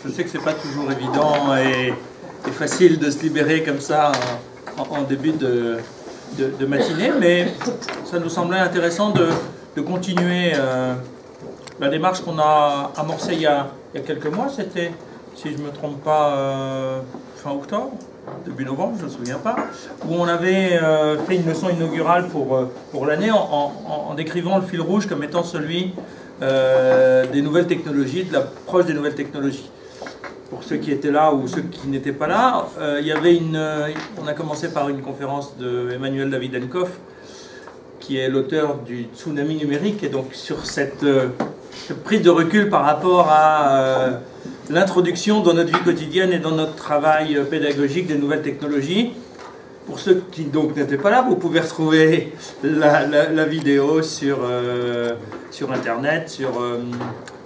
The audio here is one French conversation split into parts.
Je sais que c'est pas toujours évident et facile de se libérer comme ça en début de matinée, mais ça nous semblait intéressant de continuer la démarche qu'on a amorcée il y a quelques mois. C'était, si je ne me trompe pas, fin octobre, début novembre, je ne me souviens pas, où on avait fait une leçon inaugurale pour l'année en décrivant le fil rouge comme étant celui des nouvelles technologies, de l'approche des nouvelles technologies. Pour ceux qui étaient là ou ceux qui n'étaient pas là, il y avait on a commencé par une conférence de Emmanuel Davidenkoff, qui est l'auteur du tsunami numérique, et donc sur cette prise de recul par rapport à l'introduction dans notre vie quotidienne et dans notre travail pédagogique des nouvelles technologies. Pour ceux qui donc n'étaient pas là, vous pouvez retrouver la vidéo sur Internet, sur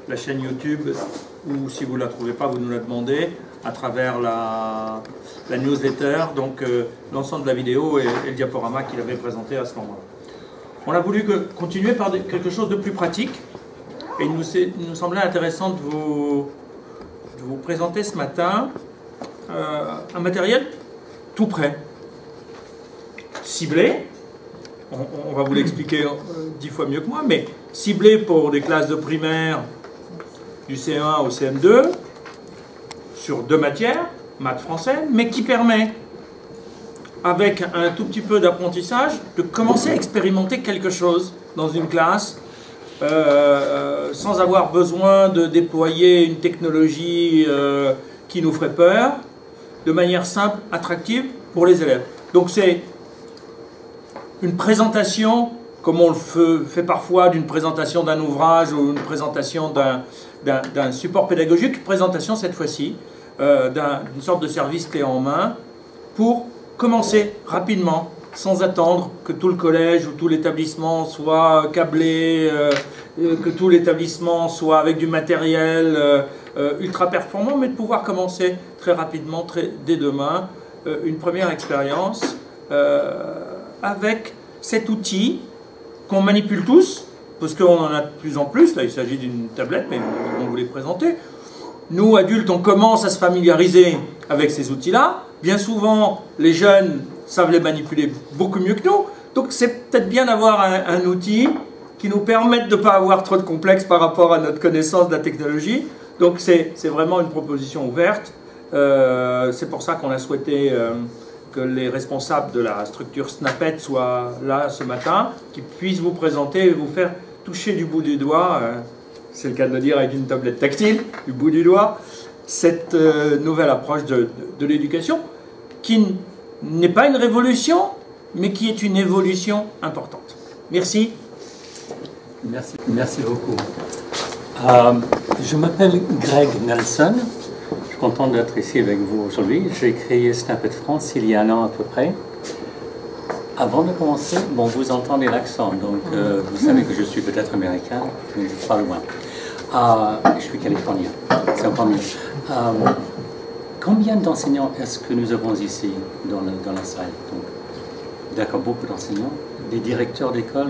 la chaîne YouTube, ou si vous ne la trouvez pas, vous nous la demandez à travers la newsletter, donc l'ensemble de la vidéo et le diaporama qu'il avait présenté à ce moment-là. On a voulu continuer par quelque chose de plus pratique, et il nous semblait intéressant de vous présenter ce matin un matériel tout prêt, ciblé, on va vous l'expliquer 10 fois mieux que moi, mais ciblé pour des classes de primaire du CE1 au CM2, sur 2 matières, maths, français, mais qui permet, avec un tout petit peu d'apprentissage, de commencer à expérimenter quelque chose dans une classe, sans avoir besoin de déployer une technologie qui nous ferait peur, de manière simple, attractive pour les élèves. Donc c'est une présentation, comme on le fait parfois d'une présentation d'un ouvrage ou une présentation d'un support pédagogique, présentation cette fois-ci d'une sorte de service clé en main pour commencer rapidement, sans attendre que tout le collège ou tout l'établissement soit câblé, que tout l'établissement soit avec du matériel ultra performant, mais de pouvoir commencer très rapidement, dès demain, une première expérience avec cet outil qu'on manipule tous, parce qu'on en a de plus en plus. Là, il s'agit d'une tablette, mais on vous les présenter. Nous, adultes, on commence à se familiariser avec ces outils-là. Bien souvent, les jeunes savent les manipuler beaucoup mieux que nous. Donc, c'est peut-être bien d'avoir un outil qui nous permette de ne pas avoir trop de complexes par rapport à notre connaissance de la technologie. Donc, c'est vraiment une proposition ouverte. C'est pour ça qu'on a souhaité que les responsables de la structure Snapet soient là ce matin, qui puissent vous présenter et vous faire toucher du bout du doigt, c'est le cas de le dire avec une tablette tactile, du bout du doigt, cette nouvelle approche de l'éducation, qui n'est pas une révolution, mais qui est une évolution importante. Merci. Merci beaucoup. Je m'appelle Greg Nelson. Je suis content d'être ici avec vous aujourd'hui. J'ai créé Snapet France il y a 1 an à peu près. Avant de commencer, bon, vous entendez l'accent, donc vous savez que je suis peut-être américain, mais pas loin. Je suis californien, c'est encore mieux. Combien d'enseignants est-ce que nous avons ici dans la salle? D'accord, beaucoup d'enseignants, des directeurs d'école,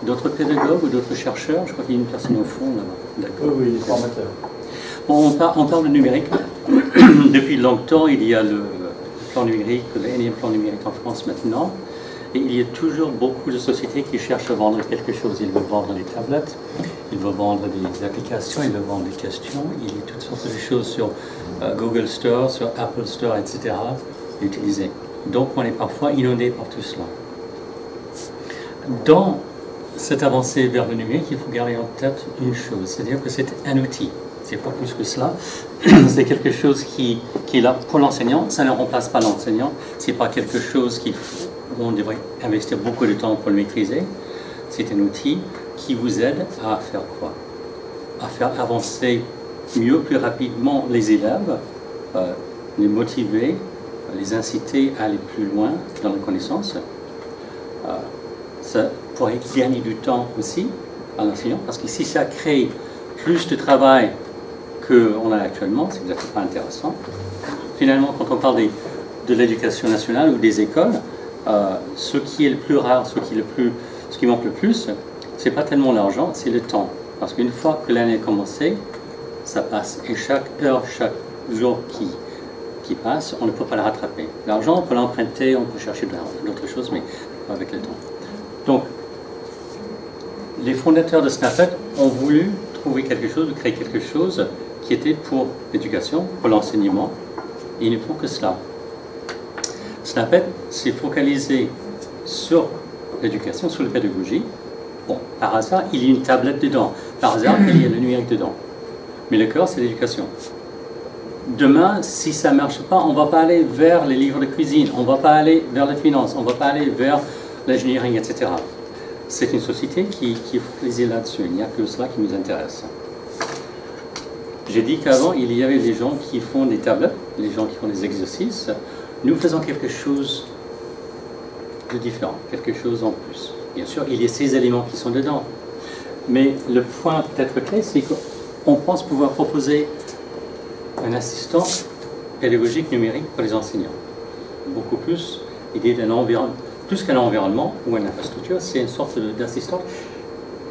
d'autres pédagogues ou d'autres chercheurs. Je crois qu'il y a une personne au fond là-bas. D'accord. Oui, les formateurs. Bon, on parle de numérique. Depuis longtemps, il y a le plan numérique, le énième plan numérique en France maintenant. Et il y a toujours beaucoup de sociétés qui cherchent à vendre quelque chose. Ils veulent vendre des tablettes, ils veulent vendre des applications, ils veulent vendre des questions. Il y a toutes sortes de choses sur Google Store, sur Apple Store, etc. utilisées. Donc on est parfois inondé par tout cela. Dans cette avancée vers le numérique, il faut garder en tête une chose, c'est-à-dire que c'est un outil. C'est pas plus que cela. C'est quelque chose qui est là pour l'enseignant. Ça ne remplace pas l'enseignant. C'est pas quelque chose où on devrait investir beaucoup de temps pour le maîtriser. C'est un outil qui vous aide à faire quoi? À faire avancer mieux, plus rapidement les élèves, les motiver, les inciter à aller plus loin dans la connaissance. Ça pourrait gagner du temps aussi à l'enseignant, parce que si ça crée plus de travail qu'on a actuellement, c'est peut-être pas intéressant. Finalement, quand on parle de l'éducation nationale ou des écoles, ce qui est le plus rare, ce qui manque le plus, c'est pas tellement l'argent, c'est le temps. Parce qu'une fois que l'année a commencé, ça passe. Et chaque heure, chaque jour qui passe, on ne peut pas le rattraper. L'argent, on peut l'emprunter, on peut chercher d'autres choses, mais pas avec le temps. Donc, les fondateurs de Snapchat ont voulu trouver quelque chose, créer quelque chose qui était pour l'éducation, pour l'enseignement, et il ne faut que cela. Snapchat s'est focalisé sur l'éducation, sur la pédagogie. Bon, par hasard, il y a une tablette dedans. Par hasard, il y a le numérique dedans. Mais le cœur, c'est l'éducation. Demain, si ça ne marche pas, on ne va pas aller vers les livres de cuisine, on ne va pas aller vers la finance, on ne va pas aller vers l'ingénierie, etc. C'est une société qui est focalisée là-dessus. Il n'y a que cela qui nous intéresse. J'ai dit qu'avant, il y avait des gens qui font des tablettes, les gens qui font des exercices. Nous faisons quelque chose de différent, quelque chose en plus. Bien sûr, il y a ces éléments qui sont dedans. Mais le point peut-être clé, c'est qu'on pense pouvoir proposer un assistant pédagogique numérique pour les enseignants. Beaucoup plus, l'idée d'un environnement, plus qu'un environnement ou une infrastructure, c'est une sorte d'assistant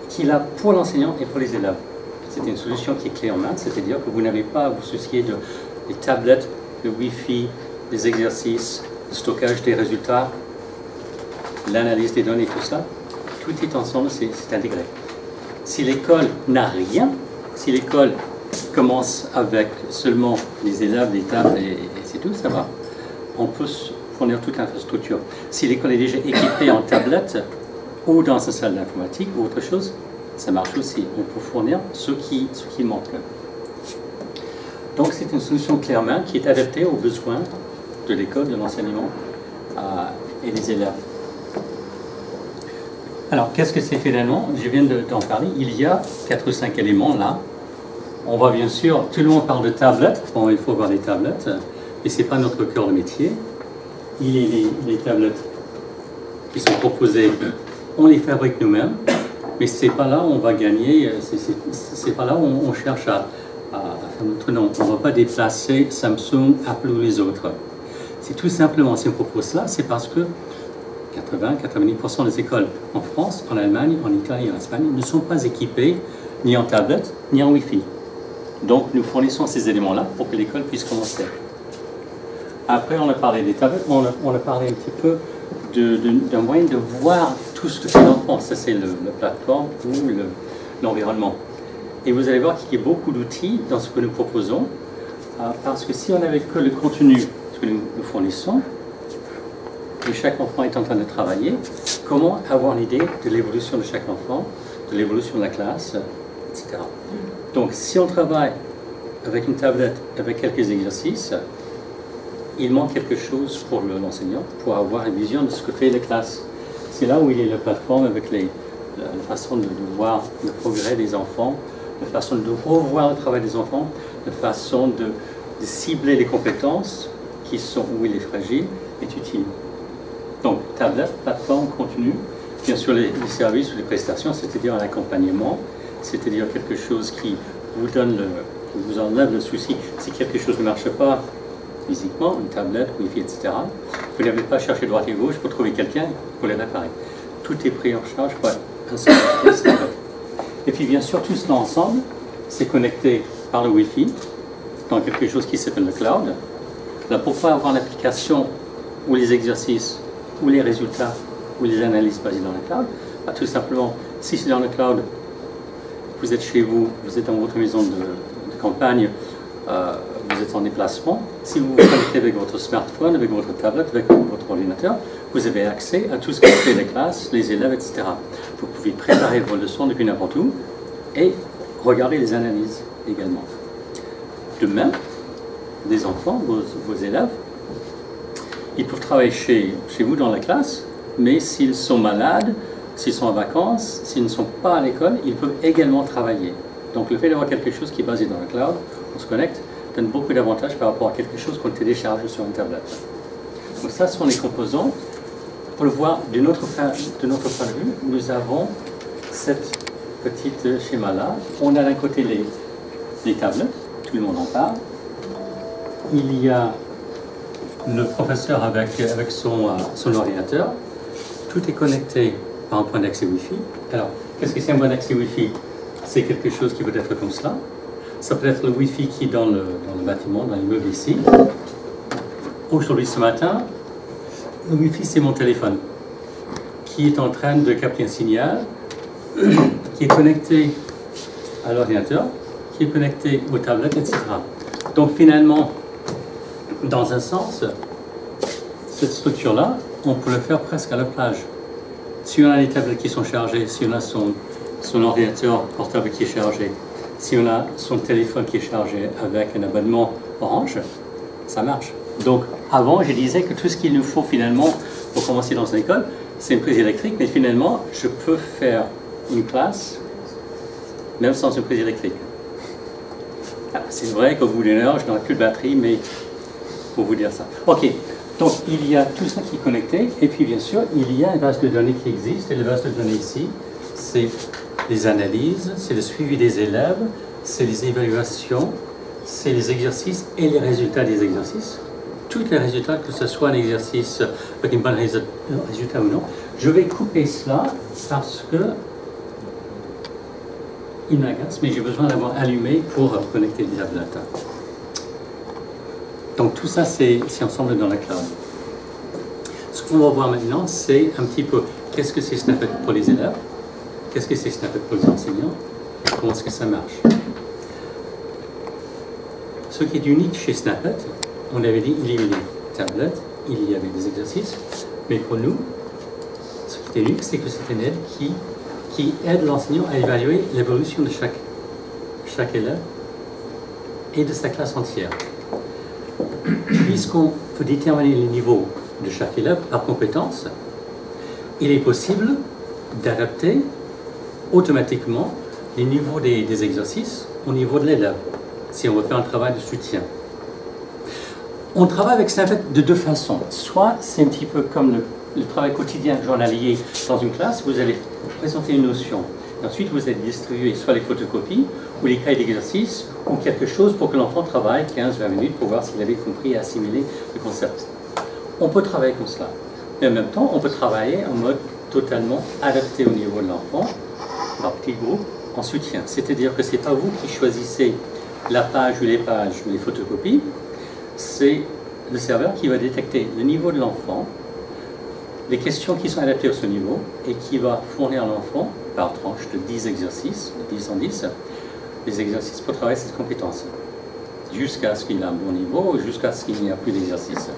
qui est là pour l'enseignant et pour les élèves. C'est une solution qui est clé en main, c'est-à-dire que vous n'avez pas à vous soucier des tablettes, le Wi-Fi, des exercices, le stockage des résultats, l'analyse des données, tout ça. Tout est ensemble, c'est intégré. Si l'école n'a rien, si l'école commence avec seulement les élèves, les tables et c'est tout, ça va. On peut fournir toute l'infrastructure. Si l'école est déjà équipée en tablette ou dans sa salle d'informatique ou autre chose, ça marche aussi. On peut fournir ce qui manque. Donc c'est une solution clairement qui est adaptée aux besoins de l'école, de l'enseignement et des élèves. Alors qu'est-ce que c'est finalement? Je viens d'en parler. Il y a 4 ou 5 éléments là. On va bien sûr, tout le monde parle de tablettes. Bon, il faut voir les tablettes, mais ce n'est pas notre cœur de métier. Il y a les tablettes qui sont proposées, on les fabrique nous-mêmes, mais ce n'est pas là où on va gagner, c'est pas là où on cherche à faire notre nom. On ne va pas déplacer Samsung, Apple ou les autres. C'est tout simplement, si on propose cela, c'est parce que 80-90% des écoles en France, en Allemagne, en Italie et en Espagne ne sont pas équipées ni en tablette, ni en Wi-Fi. Donc nous fournissons ces éléments-là pour que l'école puisse commencer. Après, on a parlé des tablettes, on a parlé un petit peu d'un moyen de voir tout ce que fait l'enfant. Ça, c'est la plateforme ou l'environnement. Et vous allez voir qu'il y a beaucoup d'outils dans ce que nous proposons, parce que si on n'avait que le contenu que nous fournissons, et chaque enfant est en train de travailler, comment avoir l'idée de l'évolution de chaque enfant, de l'évolution de la classe, etc. Donc, si on travaille avec une tablette, avec quelques exercices, il manque quelque chose pour l'enseignant, pour avoir une vision de ce que fait la classe. C'est là où il y a la plateforme avec la façon de voir le progrès des enfants, la façon de revoir le travail des enfants, la façon de cibler les compétences qui sont où il est fragile, est utile. Donc, tablette, plateforme, contenu, bien sûr les services ou les prestations, c'est-à-dire un accompagnement, c'est-à-dire quelque chose qui vous donne qui vous enlève le souci. Si quelque chose ne marche pas physiquement, une tablette, Wi-Fi, etc., vous n'avez pas cherché droite et gauche pour trouver quelqu'un pour les réparer. Tout est pris en charge par un seul tablette. Et puis bien sûr, tout cela ensemble, c'est connecté par le Wi-Fi dans quelque chose qui s'appelle le cloud. Là, pourquoi avoir l'application ou les exercices ou les résultats ou les analyses basées dans le cloud? Tout simplement, si c'est dans le cloud, vous êtes chez vous, vous êtes dans votre maison de campagne, vous êtes en déplacement. Si vous vous connectez avec votre smartphone, avec votre tablette, avec votre ordinateur, vous avez accès à tout ce qui fait les classes, les élèves, etc. Vous pouvez préparer vos leçons depuis n'importe où et regarder les analyses également. De même, les enfants, vos élèves, ils peuvent travailler chez vous dans la classe, mais s'ils sont malades, s'ils sont en vacances, s'ils ne sont pas à l'école, ils peuvent également travailler. Donc le fait d'avoir quelque chose qui est basé dans le cloud, on se connecte, donne beaucoup d'avantages par rapport à quelque chose qu'on télécharge sur une tablette. Donc ça, ce sont les composants. Pour le voir de notre point de vue, nous avons cette petite schéma-là. On a d'un côté les tablettes, tout le monde en parle. Il y a le professeur avec son ordinateur. Tout est connecté par un point d'accès Wi-Fi. Alors, qu'est-ce que c'est un point d'accès Wi-Fi? C'est quelque chose qui peut être comme cela. Ça peut être le Wi-Fi qui est dans le bâtiment, dans l'immeuble ici. Aujourd'hui, ce matin, le Wi-Fi, c'est mon téléphone qui est en train de capter un signal qui est connecté à l'ordinateur, qui est connecté aux tablettes, etc. Donc finalement, dans un sens, cette structure-là, on peut le faire presque à la plage. Si on a les tablettes qui sont chargées, si on a son ordinateur portable qui est chargé, si on a son téléphone qui est chargé avec un abonnement Orange, ça marche. Donc avant, je disais que tout ce qu'il nous faut finalement pour commencer dans une école, c'est une prise électrique, mais finalement, je peux faire une classe même sans une prise électrique. C'est vrai qu'au bout d'une heure, je n'aurai plus de batterie, mais pour vous dire ça. Ok, donc il y a tout ça qui est connecté, et puis bien sûr, il y a une base de données qui existe, et la base de données ici, c'est les analyses, c'est le suivi des élèves, c'est les évaluations, c'est les exercices et les résultats des exercices. Tous les résultats, que ce soit un exercice avec un bon résultat ou non. Je vais couper cela parce que il m'agace, mais j'ai besoin d'avoir allumé pour connecter les tablettes. Donc tout ça, c'est ensemble dans la cloud. Ce qu'on va voir maintenant, c'est un petit peu qu'est-ce que c'est Snapchat pour les élèves, qu'est-ce que c'est Snapchat pour les enseignants, comment est-ce que ça marche. Ce qui est unique chez Snapchat, on avait dit il y avait des tablettes, il y avait des exercices, mais pour nous, ce qui est unique, c'est que c'est une aide qui aide l'enseignant à évaluer l'évolution de chaque élève et de sa classe entière. Puisqu'on peut déterminer les niveaux de chaque élève par compétence, il est possible d'adapter automatiquement les niveaux des exercices au niveau de l'élève, si on veut faire un travail de soutien. On travaille avec Snapchat de deux façons. Soit c'est un petit peu comme le travail quotidien journalier dans une classe, vous allez présenter une notion. Et ensuite, vous allez distribuer soit les photocopies, ou les cahiers d'exercice, ou quelque chose pour que l'enfant travaille 15-20 minutes pour voir s'il avait compris et assimilé le concept. On peut travailler comme cela. Mais en même temps, on peut travailler en mode totalement adapté au niveau de l'enfant, par petits groupes, en soutien. C'est-à-dire que ce n'est pas vous qui choisissez la page ou les pages ou les photocopies, c'est le serveur qui va détecter le niveau de l'enfant, les questions qui sont adaptées à ce niveau, et qui va fournir à l'enfant, par tranche de 10 exercices, de 10 en 10, des exercices pour travailler cette compétence, jusqu'à ce qu'il ait un bon niveau, jusqu'à ce qu'il n'y ait plus d'exercice.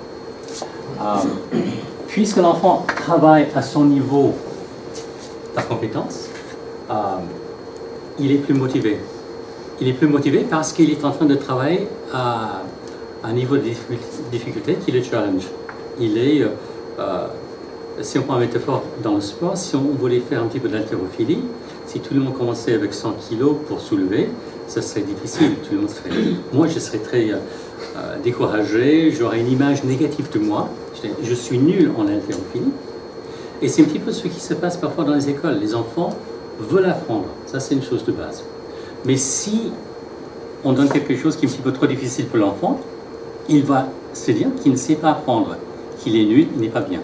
Puisque l'enfant travaille à son niveau par compétence, il est plus motivé. Il est plus motivé parce qu'il est en train de travailler à un niveau de difficulté qui le challenge. Il est, si on prend une métaphore dans le sport, si on voulait faire un petit peu d'haltérophilie, si tout le monde commençait avec 100 kg pour soulever, ça serait difficile. Tout le monde serait... Moi, je serais très découragé, j'aurais une image négative de moi. Je suis nul en haltérophilie. Et c'est un petit peu ce qui se passe parfois dans les écoles. Les enfants veulent apprendre. Ça, c'est une chose de base. Mais si on donne quelque chose qui est un petit peu trop difficile pour l'enfant, il va se dire qu'il ne sait pas apprendre, qu'il est nul, il n'est pas bien.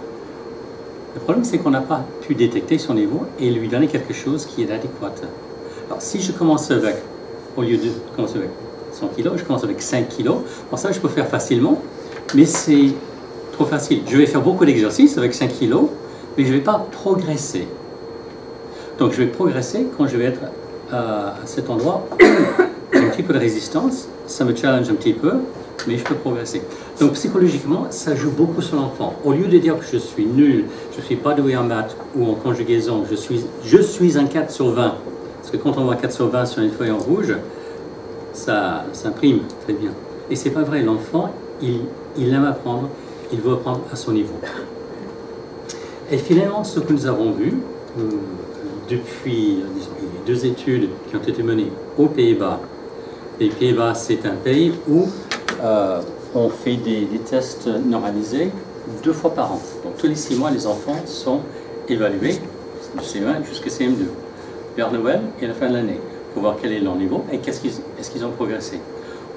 Le problème, c'est qu'on n'a pas pu détecter son niveau et lui donner quelque chose qui est adéquat. Alors, si je commence avec, au lieu de commencer avec 100 kg, je commence avec 5 kg, pour ça, je peux faire facilement, mais c'est trop facile. Je vais faire beaucoup d'exercices avec 5 kg, mais je ne vais pas progresser. Donc, je vais progresser quand je vais être à cet endroit où j'ai un petit peu de résistance, ça me challenge un petit peu, mais je peux progresser. Donc psychologiquement, ça joue beaucoup sur l'enfant. Au lieu de dire que je suis nul, je ne suis pas doué en maths ou en conjugaison, je suis un 4 sur 20. Parce que quand on voit 4 sur 20 sur une feuille en rouge, ça s'imprime très bien. Et c'est pas vrai, l'enfant, il aime apprendre, il veut apprendre à son niveau. Et finalement, ce que nous avons vu, depuis les 2 études qui ont été menées aux Pays-Bas. Les Pays-Bas, c'est un pays où on fait des tests normalisés 2 fois par an. Donc tous les 6 mois, les enfants sont évalués du CE1 jusqu'à CM2, vers Noël et à la fin de l'année, pour voir quel est leur niveau et est-ce qu'ils ont progressé.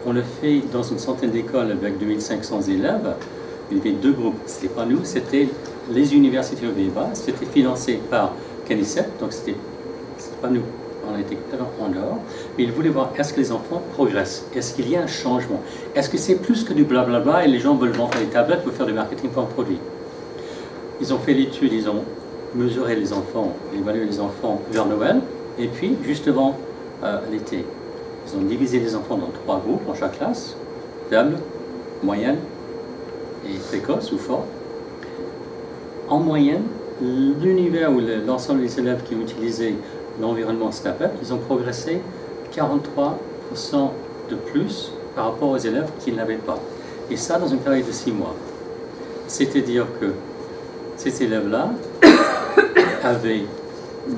On le fait dans une centaine d'écoles avec 2500 élèves. Il y avait 2 groupes. Ce n'était pas nous, c'était les universités aux Pays-Bas. C'était financé par CANICET, donc c'était pas nous. on était en dehors, mais il voulait voir est-ce que les enfants progressent, est-ce qu'il y a un changement, est-ce que c'est plus que du blablabla et les gens veulent vendre les tablettes pour faire du marketing pour un produit. Ils ont fait l'étude, ils ont mesuré les enfants, évalué les enfants vers Noël, et puis juste avant l'été. Ils ont divisé les enfants dans 3 groupes dans chaque classe, faible, moyenne et précoce ou fort. En moyenne, l'univers ou l'ensemble des élèves qui ont utilisé l'environnement Snapchat, ils ont progressé 43% de plus par rapport aux élèves qui ne l'avaient pas. Et ça dans une période de 6 mois. C'est-à-dire que ces élèves-là avaient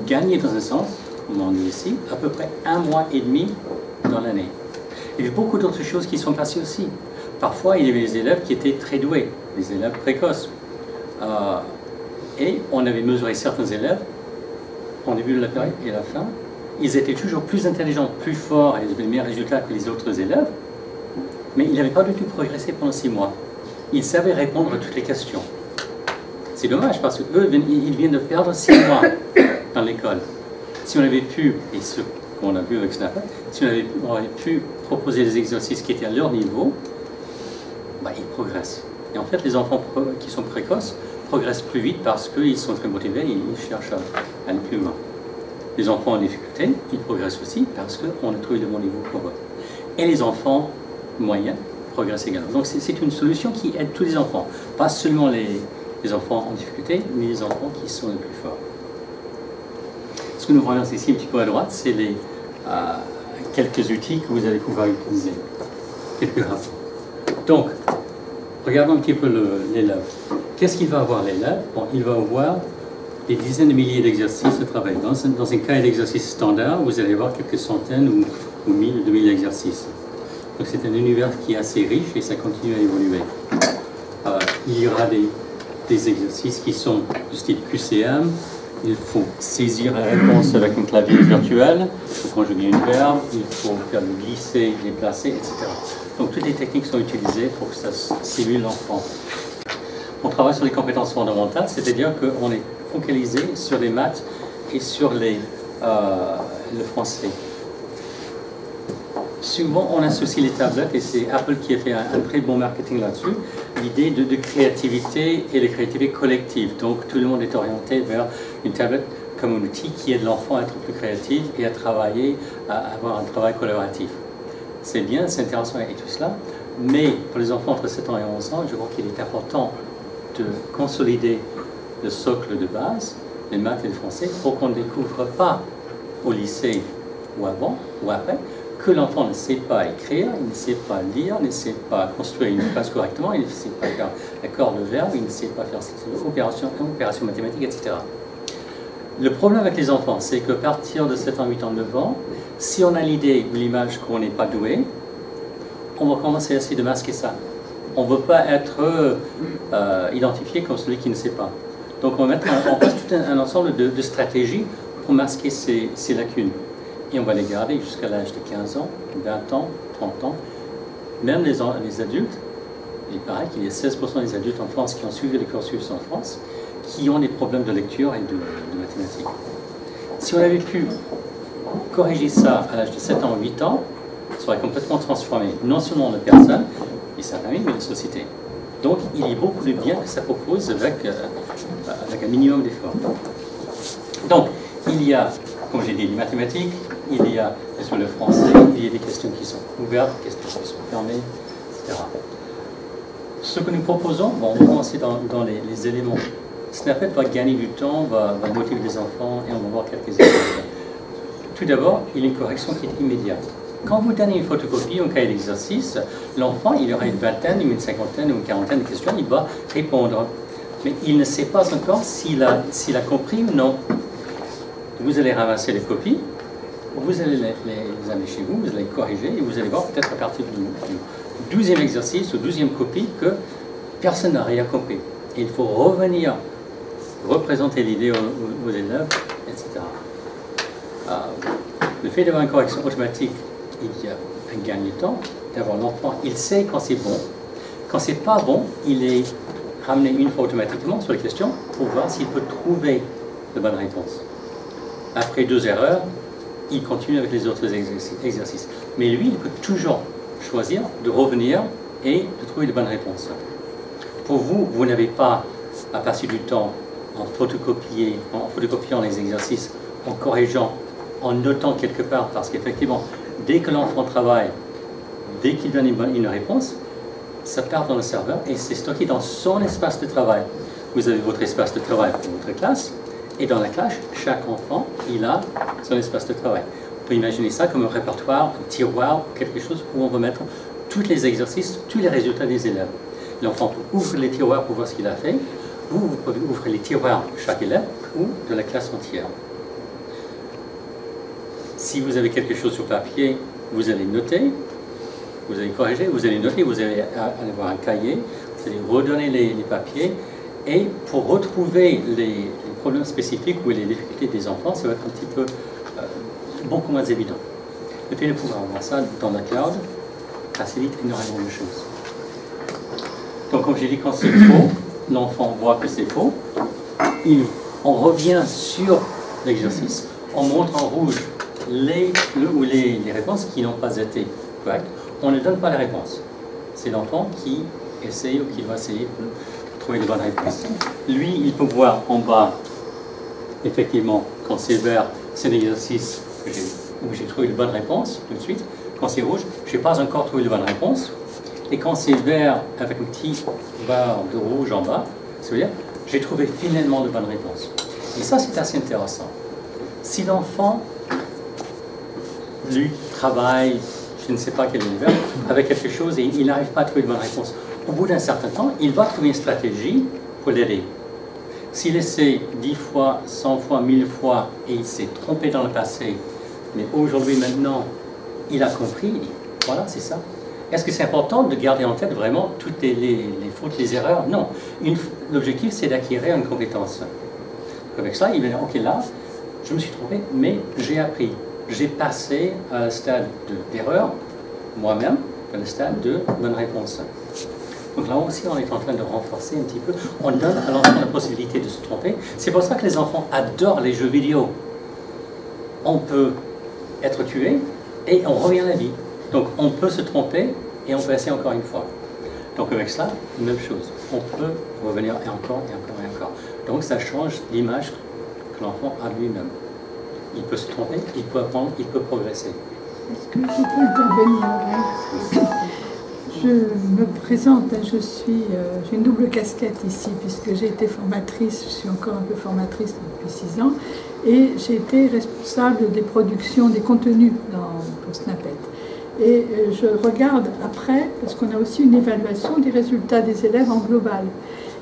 gagné dans un sens, comme on dit ici, à peu près 1 mois et demi dans l'année. Il y a beaucoup d'autres choses qui sont passées aussi. Parfois, il y avait des élèves qui étaient très doués, des élèves précoces. Et on avait mesuré certains élèves, au début de la période et à la fin, ils étaient toujours plus intelligents, plus forts, et ils avaient les meilleurs résultats que les autres élèves, mais ils n'avaient pas du tout progressé pendant 6 mois. Ils savaient répondre à toutes les questions. C'est dommage parce qu'eux, ils viennent de perdre 6 mois dans l'école. Si on avait pu, et ce qu'on a vu avec Snapchat, si on avait pu proposer des exercices qui étaient à leur niveau, bah, ils progressent. Et en fait, les enfants qui sont précoces progressent plus vite parce qu'ils sont très motivés et ils cherchent à aller plus loin. Les enfants en difficulté, ils progressent aussi parce qu'on a trouvé le bon niveau pour eux. Et les enfants moyens progressent également. Donc c'est une solution qui aide tous les enfants, pas seulement les enfants en difficulté, mais les enfants qui sont les plus forts. Ce que nous voyons ici un petit peu à droite, c'est les quelques outils que vous allez pouvoir utiliser. Quelques rapports. Donc, regardons un petit peu l'élève. Qu'est-ce qu'il va avoir l'élève? Bon, il va avoir des dizaines de milliers d'exercices de travail. Dans un cahier d'exercice standard, vous allez avoir quelques centaines ou 1000 ou 2000 exercices. Donc c'est un univers qui est assez riche et ça continue à évoluer. Il y aura des exercices qui sont du style QCM. Il faut saisir la réponse avec un clavier virtuel, il faut conjuguer une verbe, il faut faire le glisser, déplacer, etc. Donc toutes les techniques sont utilisées pour que ça simule l'enfant. On travaille sur les compétences fondamentales, c'est-à-dire qu'on est focalisé sur les maths et sur le français. Souvent, on associe les tablettes, et c'est Apple qui a fait un très bon marketing là-dessus, l'idée de créativité et de créativité collective. Donc, tout le monde est orienté vers une tablette comme un outil qui aide l'enfant à être plus créatif et à travailler, à avoir un travail collaboratif. C'est bien, c'est intéressant et tout cela, mais pour les enfants entre 7 ans et 11 ans, je crois qu'il est important de consolider le socle de base, les maths et le français, pour qu'on ne découvre pas au lycée ou avant ou après, que l'enfant ne sait pas écrire, il ne sait pas lire, ne sait pas construire une phrase correctement, il ne sait pas faire l'accord de verbe, il ne sait pas faire opérations mathématiques, etc. Le problème avec les enfants, c'est qu'à partir de 7 ans, 8 ans, 9 ans, si on a l'idée ou l'image qu'on n'est pas doué, on va commencer à essayer de masquer ça. On ne veut pas être identifié comme celui qui ne sait pas. Donc on va mettre en place tout un ensemble de stratégies pour masquer ces lacunes. Et on va les garder jusqu'à l'âge de 15 ans, 20 ans, 30 ans. Même les adultes, il paraît qu'il y a 16% des adultes en France qui ont suivi les cursus en France, qui ont des problèmes de lecture et de mathématiques. Si on avait pu corriger ça à l'âge de 7 ans ou 8 ans, ça aurait complètement transformé non seulement la personne et sa famille, mais la société. Donc il y a beaucoup de bien que ça propose avec un minimum d'efforts. Donc il y a, comme j'ai dit, les mathématiques, il y a sur le français, il y a des questions qui sont ouvertes, des questions qui sont fermées, etc. Ce que nous proposons, bon, on va commencer dans les éléments. Snapchat va gagner du temps, va motiver les enfants et on va voir quelques exemples. Tout d'abord, il y a une correction qui est immédiate. Quand vous donnez une photocopie, un cahier d'exercice, l'enfant, il aura une vingtaine, une cinquantaine ou une quarantaine de questions, il va répondre. Mais il ne sait pas encore s'il a compris ou non. Vous allez ramasser les copies, vous allez les amener chez vous, vous allez corriger et vous allez voir peut-être à partir du 12e exercice ou 12e copie que personne n'a rien compris. Et il faut revenir représenter l'idée aux élèves, etc. Le fait d'avoir une correction automatique, il y a un gain de temps. D'abord, l'enfant, il sait quand c'est bon. Quand c'est pas bon, il est ramené une fois automatiquement sur les questions pour voir s'il peut trouver de bonnes réponses. Après 2 erreurs, il continue avec les autres exercices. Mais lui, il peut toujours choisir de revenir et de trouver de bonnes réponses. Pour vous, vous n'avez pas à passer du temps en photocopiant les exercices, en corrigeant, en notant quelque part, parce qu'effectivement, dès que l'enfant travaille, dès qu'il donne une réponse, ça part dans le serveur et c'est stocké dans son espace de travail. Vous avez votre espace de travail pour votre classe, et dans la classe, chaque enfant, il a son espace de travail. On peut imaginer ça comme un répertoire, un tiroir, quelque chose où on va mettre tous les exercices, tous les résultats des élèves. L'enfant ouvre les tiroirs pour voir ce qu'il a fait. Vous pouvez ouvrir les tiroirs de chaque élève ou de la classe entière. Si vous avez quelque chose sur papier, vous allez noter, vous allez corriger, vous allez noter, vous allez aller voir un cahier, vous allez redonner les papiers. Et pour retrouver les problèmes spécifiques ou les difficultés des enfants, ça va être un petit peu beaucoup moins évident. Le fait de pouvoir avoir ça dans la cloud facilite énormément de choses. Donc, comme j'ai dit, quand c'est faux, l'enfant voit que c'est faux. On revient sur l'exercice. On montre en rouge les réponses qui n'ont pas été correctes. On ne donne pas les réponses. C'est l'enfant qui essaye ou qui va essayer de trouver les bonnes réponses. Lui, il peut voir en bas, effectivement, quand c'est vert, c'est un exercice où j'ai trouvé de bonnes réponses tout de suite. Quand c'est rouge, je n'ai pas encore trouvé de bonnes réponses. Et quand c'est vert avec une petite barre de rouge en bas, ça veut dire j'ai trouvé finalement de bonnes réponses. Et ça, c'est assez intéressant. Si l'enfant, lui, travaille, je ne sais pas quel univers, avec quelque chose et il n'arrive pas à trouver de bonnes réponses, au bout d'un certain temps, il va trouver une stratégie pour l'aider. S'il essaie 10 fois, 100 fois, 1000 fois et il s'est trompé dans le passé, mais aujourd'hui, maintenant, il a compris, voilà, c'est ça. Est-ce que c'est important de garder en tête vraiment toutes les fautes, les erreurs? Non. L'objectif, c'est d'acquérir une compétence. Avec ça, il va dire, ok, là, je me suis trompé, mais j'ai appris. J'ai passé à un stade d'erreur, moi-même, à un stade de bonne réponse. Donc là aussi, on est en train de renforcer un petit peu. On donne à l'enfant la possibilité de se tromper. C'est pour ça que les enfants adorent les jeux vidéo. On peut être tué et on revient à la vie. Donc on peut se tromper et on peut essayer encore une fois. Donc avec cela, même chose. On peut revenir et encore et encore et encore. Donc ça change l'image que l'enfant a lui-même. Il peut se tromper, il peut apprendre, il peut progresser. Est-ce que je peux intervenir? Je me présente, j'ai une double casquette ici, puisque j'ai été formatrice, je suis encore un peu formatrice depuis 6 ans, et j'ai été responsable des productions, des contenus pour Snapet. Et je regarde après, parce qu'on a aussi une évaluation des résultats des élèves en global.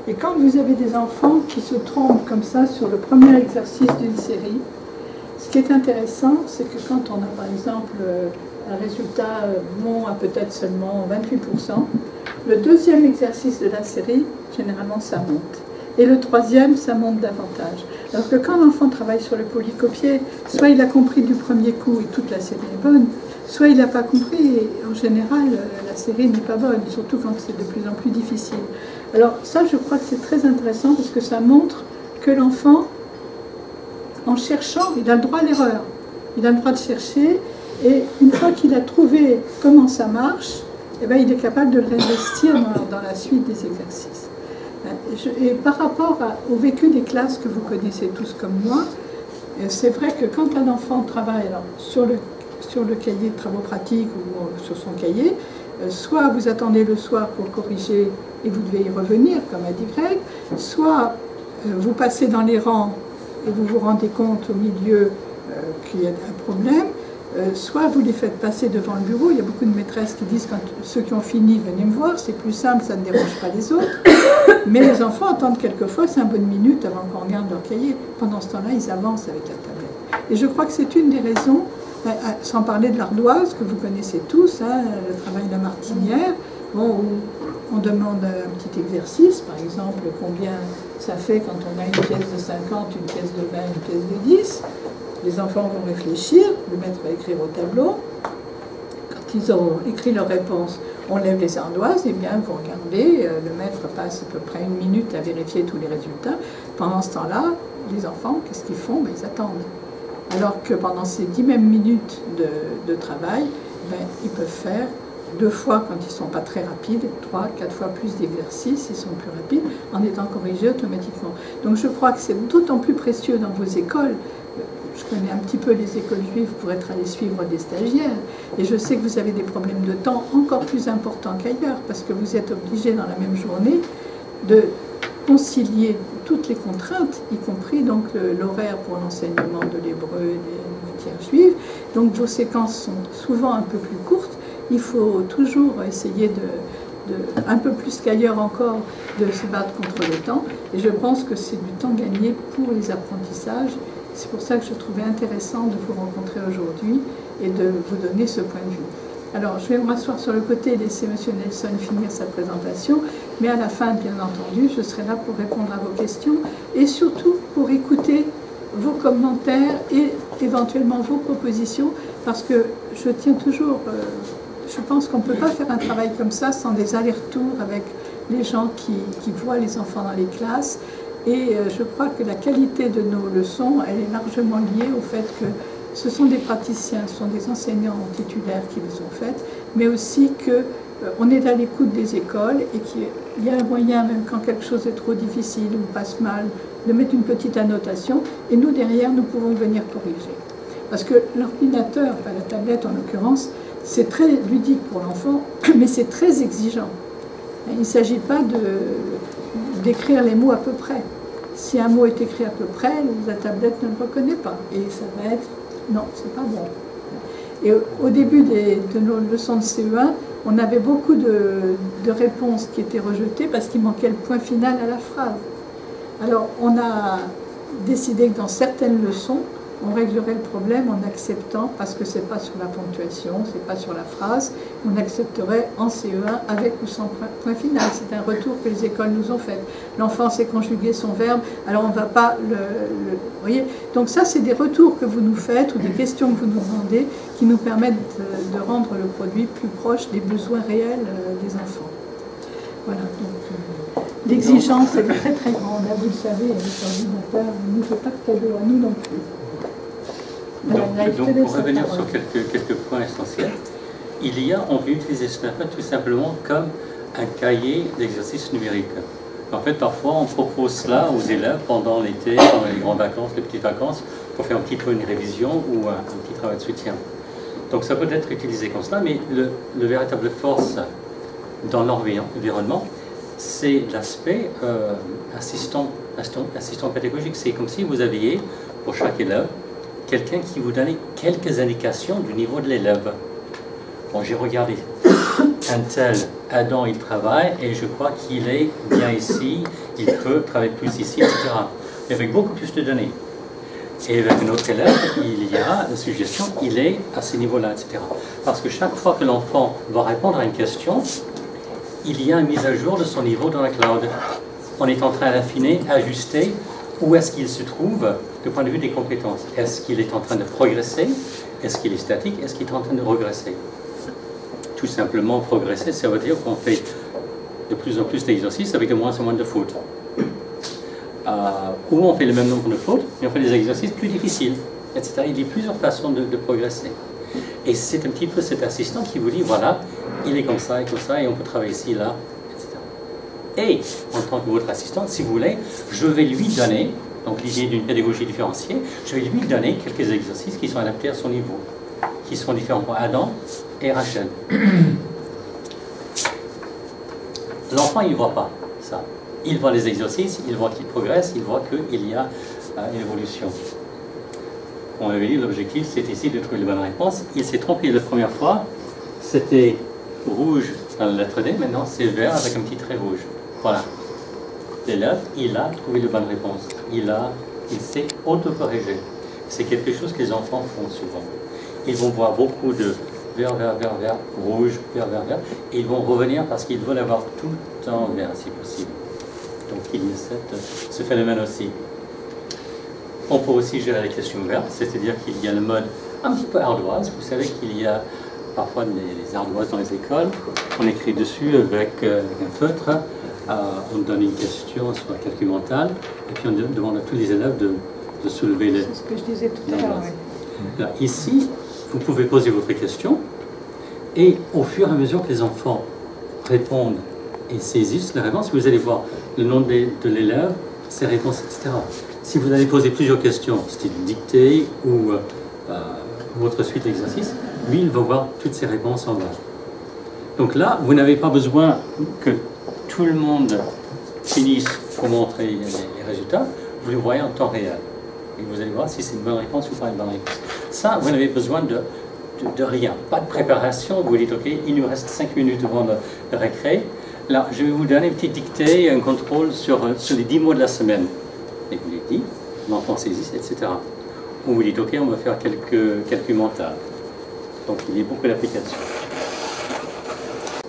Et quand vous avez des enfants qui se trompent comme ça sur le premier exercice d'une série, ce qui est intéressant, c'est que quand on a par exemple un résultat bon à peut-être seulement 28%, le deuxième exercice de la série, généralement ça monte. Et le troisième, ça monte davantage. Alors que quand l'enfant travaille sur le polycopier, soit il a compris du premier coup et toute la série est bonne, soit il n'a pas compris et en général la série n'est pas bonne, surtout quand c'est de plus en plus difficile. Alors ça, je crois que c'est très intéressant parce que ça montre que l'enfant, en cherchant, il a le droit à l'erreur. Il a le droit de chercher et une fois qu'il a trouvé comment ça marche, eh bien, il est capable de l'investir dans la suite des exercices. Et par rapport au vécu des classes que vous connaissez tous comme moi, c'est vrai que quand un enfant travaille sur le cahier de travaux pratiques ou sur son cahier, soit vous attendez le soir pour corriger et vous devez y revenir, comme a dit Greg, soit vous passez dans les rangs et vous vous rendez compte au milieu qu'il y a un problème, soit vous les faites passer devant le bureau. Il y a beaucoup de maîtresses qui disent, quand ceux qui ont fini, venez me voir, c'est plus simple, ça ne dérange pas les autres. Mais les enfants attendent quelquefois 5 bonnes minutes avant qu'on regarde leur cahier. Pendant ce temps-là, ils avancent avec la tablette. Et je crois que c'est une des raisons, sans parler de l'ardoise, que vous connaissez tous, hein, le travail de la martinière, bon, où on demande un petit exercice, par exemple, combien ça fait quand on a une pièce de 50, une pièce de 20, une pièce de 10. Les enfants vont réfléchir, le maître va écrire au tableau. Quand ils auront écrit leur réponse, on lève les ardoises, et bien vous regardez, le maître passe à peu près 1 minute à vérifier tous les résultats. Pendant ce temps-là, les enfants, qu'est-ce qu'ils font? Ben, ils attendent. Alors que pendant ces 10 mêmes minutes de travail, ben, ils peuvent faire 2 fois quand ils ne sont pas très rapides, 3, 4 fois plus d'exercices, ils sont plus rapides, en étant corrigés automatiquement. Donc je crois que c'est d'autant plus précieux dans vos écoles. Je connais un petit peu les écoles juives pour être allé suivre des stagiaires, et je sais que vous avez des problèmes de temps encore plus importants qu'ailleurs, parce que vous êtes obligés dans la même journée de concilier toutes les contraintes, y compris donc l'horaire pour l'enseignement de l'hébreu et des matières juives. Donc vos séquences sont souvent un peu plus courtes. Il faut toujours essayer un peu plus qu'ailleurs encore, de se battre contre le temps. Et je pense que c'est du temps gagné pour les apprentissages. C'est pour ça que je trouvais intéressant de vous rencontrer aujourd'hui et de vous donner ce point de vue. Alors, je vais m'asseoir sur le côté et laisser M. Nelson finir sa présentation, mais à la fin, bien entendu, je serai là pour répondre à vos questions et surtout pour écouter vos commentaires et éventuellement vos propositions, parce que je tiens toujours, je pense qu'on ne peut pas faire un travail comme ça sans des allers-retours avec les gens qui voient les enfants dans les classes. Et je crois que la qualité de nos leçons, elle est largement liée au fait que ce sont des praticiens, ce sont des enseignants titulaires qui les ont faites, mais aussi qu'on est à l'écoute des écoles et qu'il y a un moyen, même quand quelque chose est trop difficile ou passe mal, de mettre une petite annotation, et nous, derrière, nous pouvons venir corriger. Parce que l'ordinateur, enfin la tablette en l'occurrence, c'est très ludique pour l'enfant, mais c'est très exigeant. Il ne s'agit pas d'écrire les mots à peu près. Si un mot est écrit à peu près, la tablette ne le reconnaît pas. Et ça va être... Non, c'est pas bon. Et au début de nos leçons de CE1, on avait beaucoup de réponses qui étaient rejetées parce qu'il manquait le point final à la phrase. Alors, on a décidé que dans certaines leçons, on réglerait le problème en acceptant, parce que c'est pas sur la ponctuation, c'est pas sur la phrase, on accepterait en CE1 avec ou sans point final. C'est un retour que les écoles nous ont fait. L'enfant sait conjuguer son verbe, alors on ne va pas vous voyez. Donc ça, c'est des retours que vous nous faites ou des questions que vous nous demandez qui nous permettent de rendre le produit plus proche des besoins réels des enfants. Voilà, donc l'exigence est très très grande. Là, vous le savez, avec l'ordinateur, il ne fait pas de cadeau à nous non plus. Donc pour revenir sur quelques points essentiels, on peut utiliser Snapchat tout simplement comme un cahier d'exercice numérique. En fait, parfois, on propose cela aux élèves pendant l'été, pendant les grandes vacances, les petites vacances, pour faire un petit peu une révision ou un petit travail de soutien. Donc ça peut être utilisé comme cela, mais le véritable force dans l'environnement, c'est l'aspect assistant pédagogique. C'est comme si vous aviez, pour chaque élève, quelqu'un qui vous donnait quelques indications du niveau de l'élève. Bon, j'ai regardé, un tel Adam, il travaille et je crois qu'il est bien ici, il peut travailler plus ici, etc. Mais avec beaucoup plus de données. Et avec un autre élève, il y a la suggestion, il est à ce niveau-là, etc. Parce que chaque fois que l'enfant va répondre à une question, il y a une mise à jour de son niveau dans la cloud. On est en train d'affiner, ajuster où est-ce qu'il se trouve du point de vue des compétences. Est-ce qu'il est en train de progresser? Est-ce qu'il est statique? Est-ce qu'il est en train de regresser? Tout simplement progresser, ça veut dire qu'on fait de plus en plus d'exercices avec de moins en moins de fautes. Ou on fait le même nombre de fautes, mais on fait des exercices plus difficiles, etc. Il y a plusieurs façons de progresser. Et c'est un petit peu cet assistant qui vous dit, voilà, il est comme ça, et on peut travailler ici, là, etc. Et, en tant que votre assistant, si vous voulez, je vais lui donner, donc l'idée d'une pédagogie différenciée, je vais lui donner quelques exercices qui sont adaptés à son niveau, qui sont différents pour Adam et Rachel. L'enfant, il ne voit pas ça. Il voit les exercices, il voit qu'il progresse, il voit qu'il y a une évolution. On avait dit, l'objectif, c'est ici de trouver la bonne réponse. Il s'est trompé la première fois, c'était rouge dans la lettre D, maintenant c'est vert avec un petit trait rouge. Voilà. L'élève, il a trouvé la bonne réponse. Il s'est auto-corrigé. C'est quelque chose que les enfants font souvent. Ils vont voir beaucoup de vert, vert, vert, vert, rouge, vert, vert, vert, et ils vont revenir parce qu'ils veulent avoir tout en vert si possible. Donc il y a ce phénomène aussi. On peut aussi gérer les questions ouvertes, c'est-à-dire qu'il y a le mode un petit peu ardoise. Vous savez qu'il y a parfois des ardoises dans les écoles. On écrit dessus avec un feutre, on donne une question sur un calcul mental, et puis on demande à tous les élèves de soulever les... C'est ce que je disais tout à l'heure, oui. Là, ici, vous pouvez poser votre question et au fur et à mesure que les enfants répondent et saisissent la réponse, vous allez voir le nom de l'élève, ses réponses, etc. Si vous allez poser plusieurs questions, style dictée ou votre suite d'exercices, lui, il va voir toutes ses réponses en bas. Donc là, vous n'avez pas besoin que tout le monde finisse pour montrer les résultats, vous les voyez en temps réel. Et vous allez voir si c'est une bonne réponse ou pas une bonne réponse. Ça, vous n'avez besoin de rien, pas de préparation. Vous dites, OK, il nous reste 5 minutes avant le récré. Là, je vais vous donner une petite dictée, un contrôle sur les 10 mots de la semaine. Et vous les dites, l'enfant saisit, etc. Ou vous dites, OK, on va faire quelques calculs mentaux. Donc, il y a beaucoup d'applications.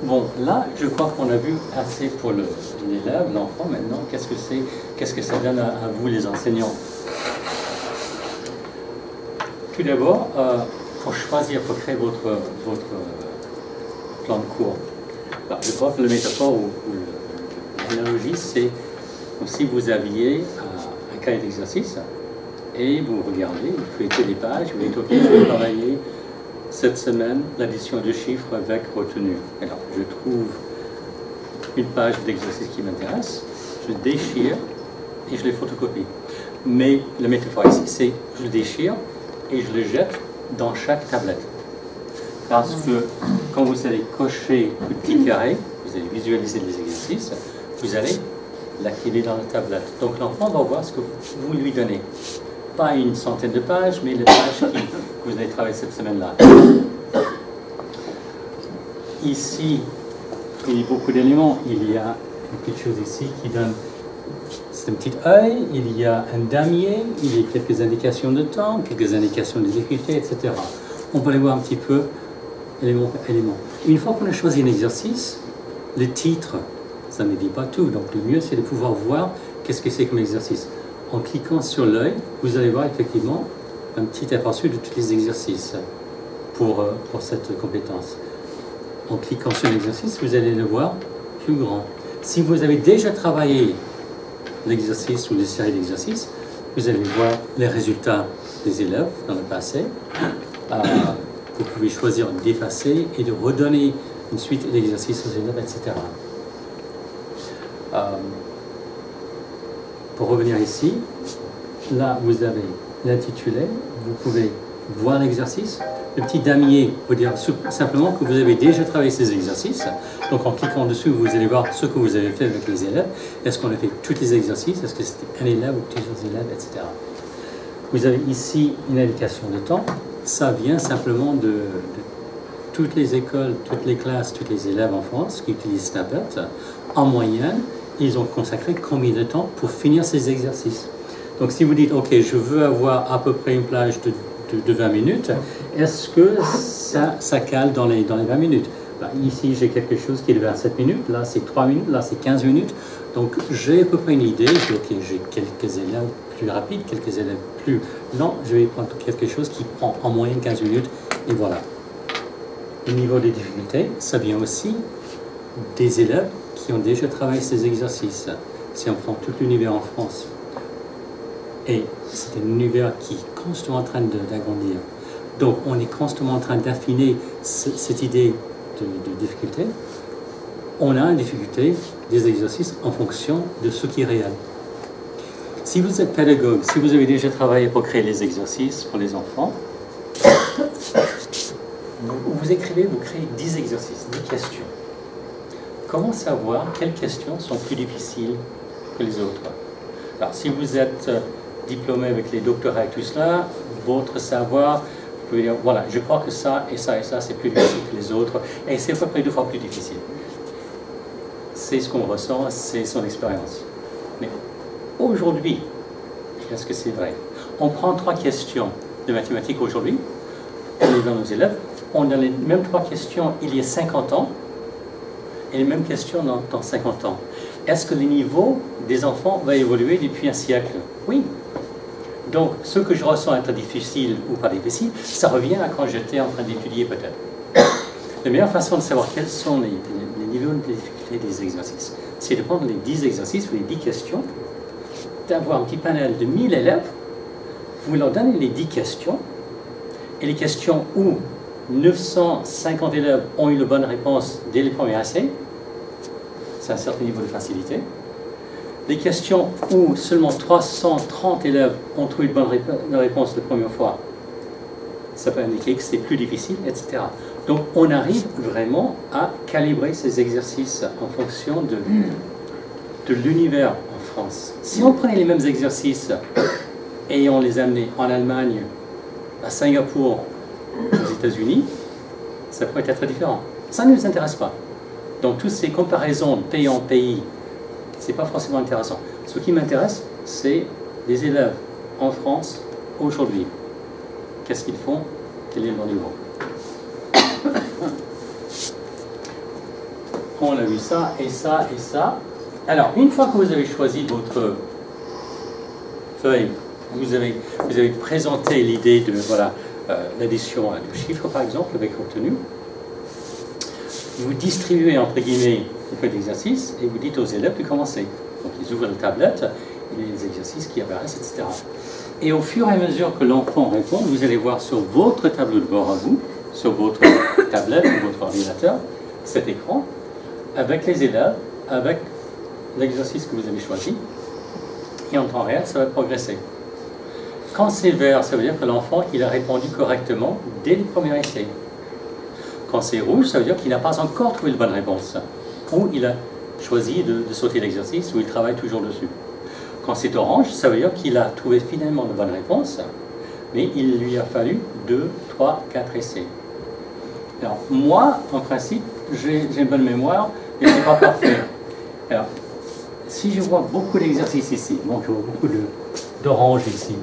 Bon, là, je crois qu'on a vu assez pour l'élève, l'enfant. Maintenant, qu'est-ce que ça donne à vous, les enseignants? Tout d'abord, pour choisir, pour créer votre plan de cours, alors, je crois que la métaphore ou l'analogie, c'est comme si vous aviez un cahier d'exercice et vous regardez, vous feuilletez des pages, vous dites, OK, je vais travailler cette semaine l'addition de chiffres avec retenue. Alors, je trouve une page d'exercice qui m'intéresse, je déchire et je les photocopie. Mais la métaphore ici, c'est je le déchire et je le jette dans chaque tablette. Parce que quand vous allez cocher le petit carré, vous allez visualiser les exercices, vous allez l'activer dans la tablette. Donc l'enfant va voir ce que vous lui donnez. Pas une centaine de pages, mais les pages que vous allez travailler cette semaine-là. Ici, il y a beaucoup d'éléments. Il y a une petite chose ici qui donne... C'est un petit œil, il y a un damier, il y a quelques indications de temps, quelques indications de difficulté, etc. On va aller voir un petit peu élément par élément. Une fois qu'on a choisi un exercice, le titre, ça ne dit pas tout. Donc le mieux, c'est de pouvoir voir qu'est-ce que c'est comme exercice. En cliquant sur l'œil, vous allez voir effectivement un petit aperçu de tous les exercices pour cette compétence. En cliquant sur l'exercice, vous allez le voir plus grand. Si vous avez déjà travaillé l'exercice ou les séries d'exercices, vous allez voir les résultats des élèves dans le passé. Vous pouvez choisir d'effacer et de redonner une suite d'exercices aux élèves, etc. Pour revenir ici, là vous avez l'intitulé, vous pouvez voir l'exercice. Le petit damier veut dire simplement que vous avez déjà travaillé ces exercices. Donc en cliquant dessus, vous allez voir ce que vous avez fait avec les élèves. Est-ce qu'on a fait tous les exercices? Est-ce que c'était un élève ou plusieurs élèves, etc. Vous avez ici une indication de temps. Ça vient simplement de toutes les écoles, toutes les classes, tous les élèves en France qui utilisent Snappet. En moyenne, ils ont consacré combien de temps pour finir ces exercices? Donc si vous dites, OK, je veux avoir à peu près une plage de 20 minutes, est-ce que ça cale dans les 20 minutes? Là, ici, j'ai quelque chose qui est de 27 minutes, là c'est 3 minutes, là c'est 15 minutes. Donc j'ai à peu près une idée, OK, j'ai quelques élèves plus rapides, quelques élèves plus lents, je vais prendre quelque chose qui prend en moyenne 15 minutes, et voilà. Le niveau des difficultés, ça vient aussi des élèves qui ont déjà travaillé ces exercices. Si on prend tout l'univers en France, et c'est un univers qui est constamment en train d'agrandir. Donc on est constamment en train d'affiner cette idée de difficulté. On a une difficulté des exercices en fonction de ce qui est réel. Si vous êtes pédagogue, si vous avez déjà travaillé pour créer les exercices pour les enfants, vous écrivez, vous créez 10 exercices, 10 questions. Comment savoir quelles questions sont plus difficiles que les autres? Alors si vous êtes diplômé avec les doctorats et tout cela, votre savoir, vous pouvez dire, voilà, je crois que ça et ça et ça, c'est plus difficile que les autres, et c'est à peu près 2 fois plus difficile. C'est ce qu'on ressent, c'est son expérience. Mais aujourd'hui, est-ce que c'est vrai? On prend 3 questions de mathématiques aujourd'hui, on les donne aux élèves, on a les mêmes 3 questions il y a 50 ans, et les mêmes questions dans 50 ans. Est-ce que le niveau des enfants va évoluer depuis un siècle? Oui. Donc, ce que je ressens être difficile ou pas difficile, ça revient à quand j'étais en train d'étudier peut-être. La meilleure façon de savoir quels sont les niveaux de difficulté des exercices, c'est de prendre les 10 exercices ou les 10 questions, d'avoir un petit panel de 1000 élèves, vous leur donnez les 10 questions, et les questions où 950 élèves ont eu la bonne réponse dès les premiers essais, c'est un certain niveau de facilité. Les questions où seulement 330 élèves ont trouvé une bonne réponse la première fois, ça peut indiquer que c'est plus difficile, etc. Donc on arrive vraiment à calibrer ces exercices en fonction de l'univers en France. Si on prenait les mêmes exercices et on les amenait en Allemagne, à Singapour, aux États-Unis, ça pourrait être différent. Ça ne nous intéresse pas. Donc toutes ces comparaisons de pays en pays, ce n'est pas forcément intéressant. Ce qui m'intéresse, c'est les élèves en France aujourd'hui. Qu'est-ce qu'ils font? Quel est leur niveau? On a vu ça, et ça, et ça. Alors, une fois que vous avez choisi votre feuille, vous avez présenté l'idée de l'addition de chiffres, par exemple, avec obtenu. Vous distribuez, entre guillemets, une feuille d'exercice et vous dites aux élèves de commencer. Donc, ils ouvrent la tablette, il y a les exercices qui apparaissent, etc. Et au fur et à mesure que l'enfant répond, vous allez voir sur votre tableau de bord à vous, sur votre tablette ou votre ordinateur, cet écran, avec les élèves, avec l'exercice que vous avez choisi, et en temps réel, ça va progresser. Quand c'est vert, ça veut dire que l'enfant il a répondu correctement dès le premier essai. Quand c'est rouge, ça veut dire qu'il n'a pas encore trouvé de bonne réponse, ou il a choisi de sauter l'exercice, ou il travaille toujours dessus. Quand c'est orange, ça veut dire qu'il a trouvé finalement de bonnes réponses, mais il lui a fallu 2, 3, 4 essais. Alors, moi, en principe, j'ai une bonne mémoire, mais ce n'est pas parfait. Alors, si je vois beaucoup d'exercices ici, donc je vois beaucoup d'orange ici,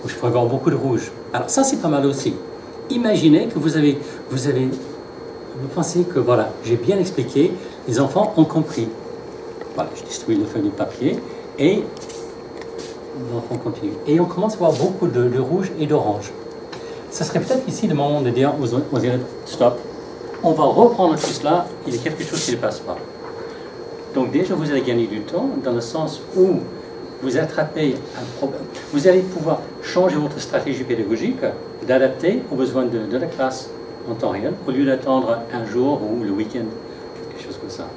je pourrais voir beaucoup de rouge. Alors ça, c'est pas mal aussi. Imaginez que vous pensez que voilà, j'ai bien expliqué, les enfants ont compris. Voilà, je distribue une feuille de papier et les enfants continuent. Et on commence à voir beaucoup de rouge et d'orange. Ça serait peut-être ici le moment de dire aux élèves, stop, on va reprendre tout cela, il y a quelque chose qui ne passe pas. Donc déjà, vous allez gagner du temps dans le sens où vous attrapez un problème. Vous allez pouvoir changer votre stratégie pédagogique, d'adapter aux besoins de la classe en temps réel, au lieu d'attendre un jour ou le week-end, quelque chose comme ça.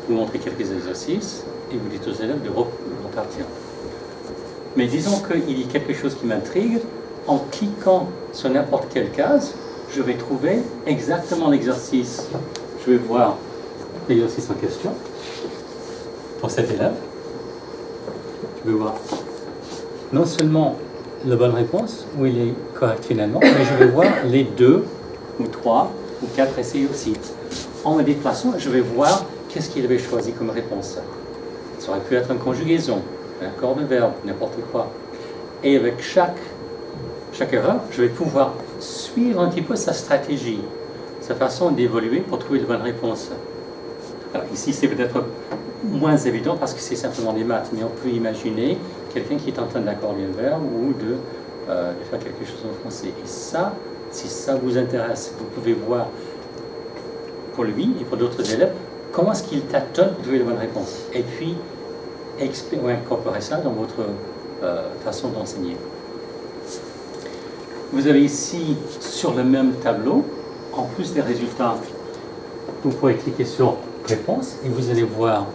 Vous montrez quelques exercices et vous dites aux élèves de repartir. Mais disons qu'il y a quelque chose qui m'intrigue, en cliquant sur n'importe quelle case, je vais trouver exactement l'exercice. Je vais voir l'exercice en question pour cet élève. Je vais voir non seulement la bonne réponse, où il est correct finalement, mais je vais voir les 2 ou 3 ou 4 essais aussi. En me déplaçant, je vais voir qu'est-ce qu'il avait choisi comme réponse. Ça aurait pu être une conjugaison, un accord de verbe, n'importe quoi. Et avec chaque erreur, je vais pouvoir suivre un petit peu sa stratégie, sa façon d'évoluer pour trouver de bonnes réponses. Alors ici, c'est peut-être moins évident parce que c'est simplement des maths, mais on peut imaginer quelqu'un qui est en train d'accorder un verbe ou de faire quelque chose en français. Et ça, si ça vous intéresse, vous pouvez voir pour lui et pour d'autres élèves comment est-ce qu'il tâtonne pour trouver de bonnes réponses. Et puis, incorporer ça dans votre façon d'enseigner. Vous avez ici, sur le même tableau, en plus des résultats, vous pouvez cliquer sur « Réponses » et vous allez voir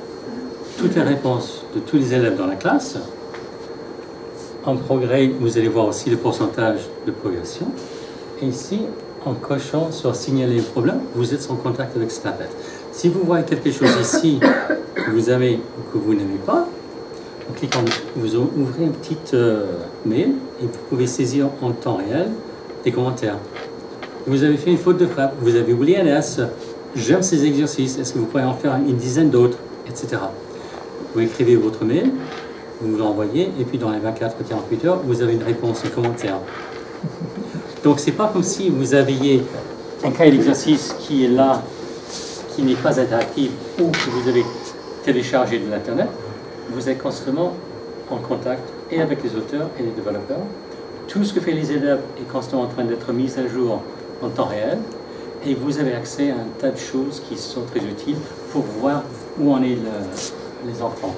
toutes les réponses de tous les élèves dans la classe. En progrès, vous allez voir aussi le pourcentage de progression. Et ici, en cochant sur « Signaler le problème », vous êtes en contact avec Snapchat. Si vous voyez quelque chose ici que vous avez ou que vous n'avez pas, en cliquant dessus, vous ouvrez une petite mail et vous pouvez saisir en temps réel des commentaires. Vous avez fait une faute de frappe, vous avez oublié un S, j'aime ces exercices, est-ce que vous pourriez en faire une dizaine d'autres, etc. Vous écrivez votre mail, vous l'envoyez, et puis dans les 24-48 heures, vous avez une réponse, un commentaire. Donc c'est pas comme si vous aviez un cahier d'exercice qui est là, qui n'est pas interactif, ou que vous avez téléchargé de l'Internet. Vous êtes constamment en contact et avec les auteurs et les développeurs. Tout ce que font les élèves est constamment en train d'être mis à jour en temps réel. Et vous avez accès à un tas de choses qui sont très utiles pour voir où en est les enfants.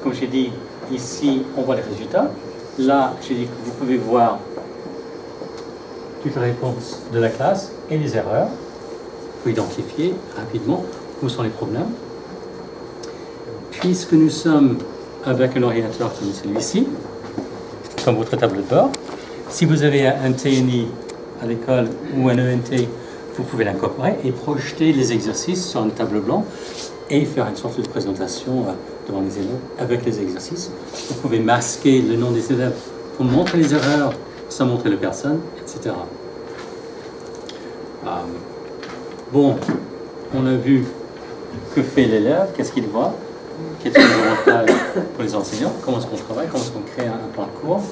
Comme j'ai dit, ici, on voit les résultats. Là, j'ai dit que vous pouvez voir toutes les réponses de la classe et les erreurs pour identifier rapidement où sont les problèmes. Puisque nous sommes avec un ordinateur comme celui-ci, comme votre tableau de bord, si vous avez un TNI à l'école ou un ENT, vous pouvez l'incorporer et projeter les exercices sur un tableau blanc et faire une sorte de présentation devant les élèves avec les exercices. Vous pouvez masquer le nom des élèves pour montrer les erreurs sans montrer les personnes, etc. Bon, on a vu que fait l'élève, qu'est-ce qu'il voit, quels sont les avantages pour les enseignants, comment est-ce qu'on travaille, comment est-ce qu'on crée un plan de cours.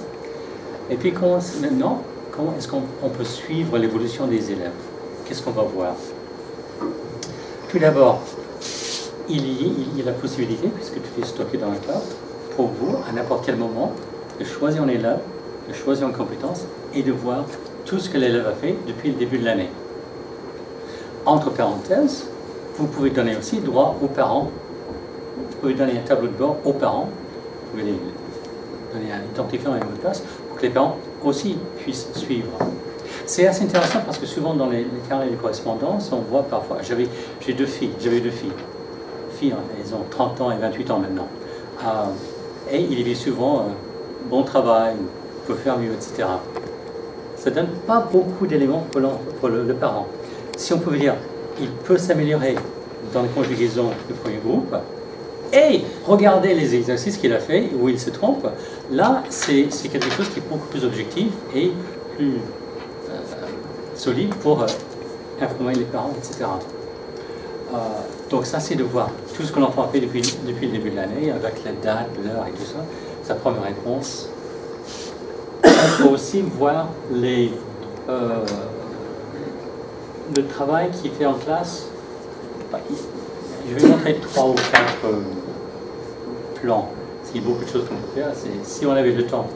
Et puis maintenant, comment est-ce qu'on peut suivre l'évolution des élèves? Qu'est-ce qu'on va voir? Tout d'abord, il y a la possibilité, puisque tout est stocké dans la cloud, pour vous, à n'importe quel moment, de choisir un élève, de choisir une compétence et de voir tout ce que l'élève a fait depuis le début de l'année. Entre parenthèses, vous pouvez donner aussi droit aux parents. Vous pouvez donner un tableau de bord aux parents. Vous pouvez donner un identifiant et un mot de passe pour que les parents aussi puissent suivre. C'est assez intéressant parce que souvent dans les carrés de correspondance, on voit parfois, j'avais deux filles. Filles, elles ont 30 ans et 28 ans maintenant. Et il y avait souvent bon travail, on peut faire mieux, etc. Ça ne donne pas beaucoup d'éléments pour le parent. Si on pouvait dire, il peut s'améliorer dans les conjugaisons du premier groupe, et regarder les exercices qu'il a fait, où il se trompe, là, c'est quelque chose qui est beaucoup plus objectif et plus solide pour informer les parents, etc. Donc ça, c'est de voir tout ce que l'enfant a fait depuis le début de l'année, avec la date, l'heure et tout ça, sa première réponse. On peut aussi voir le travail qu'il fait en classe. Je vais montrer 3 ou 4 plans. Il y a beaucoup de choses qu'on peut faire. Si on avait le temps,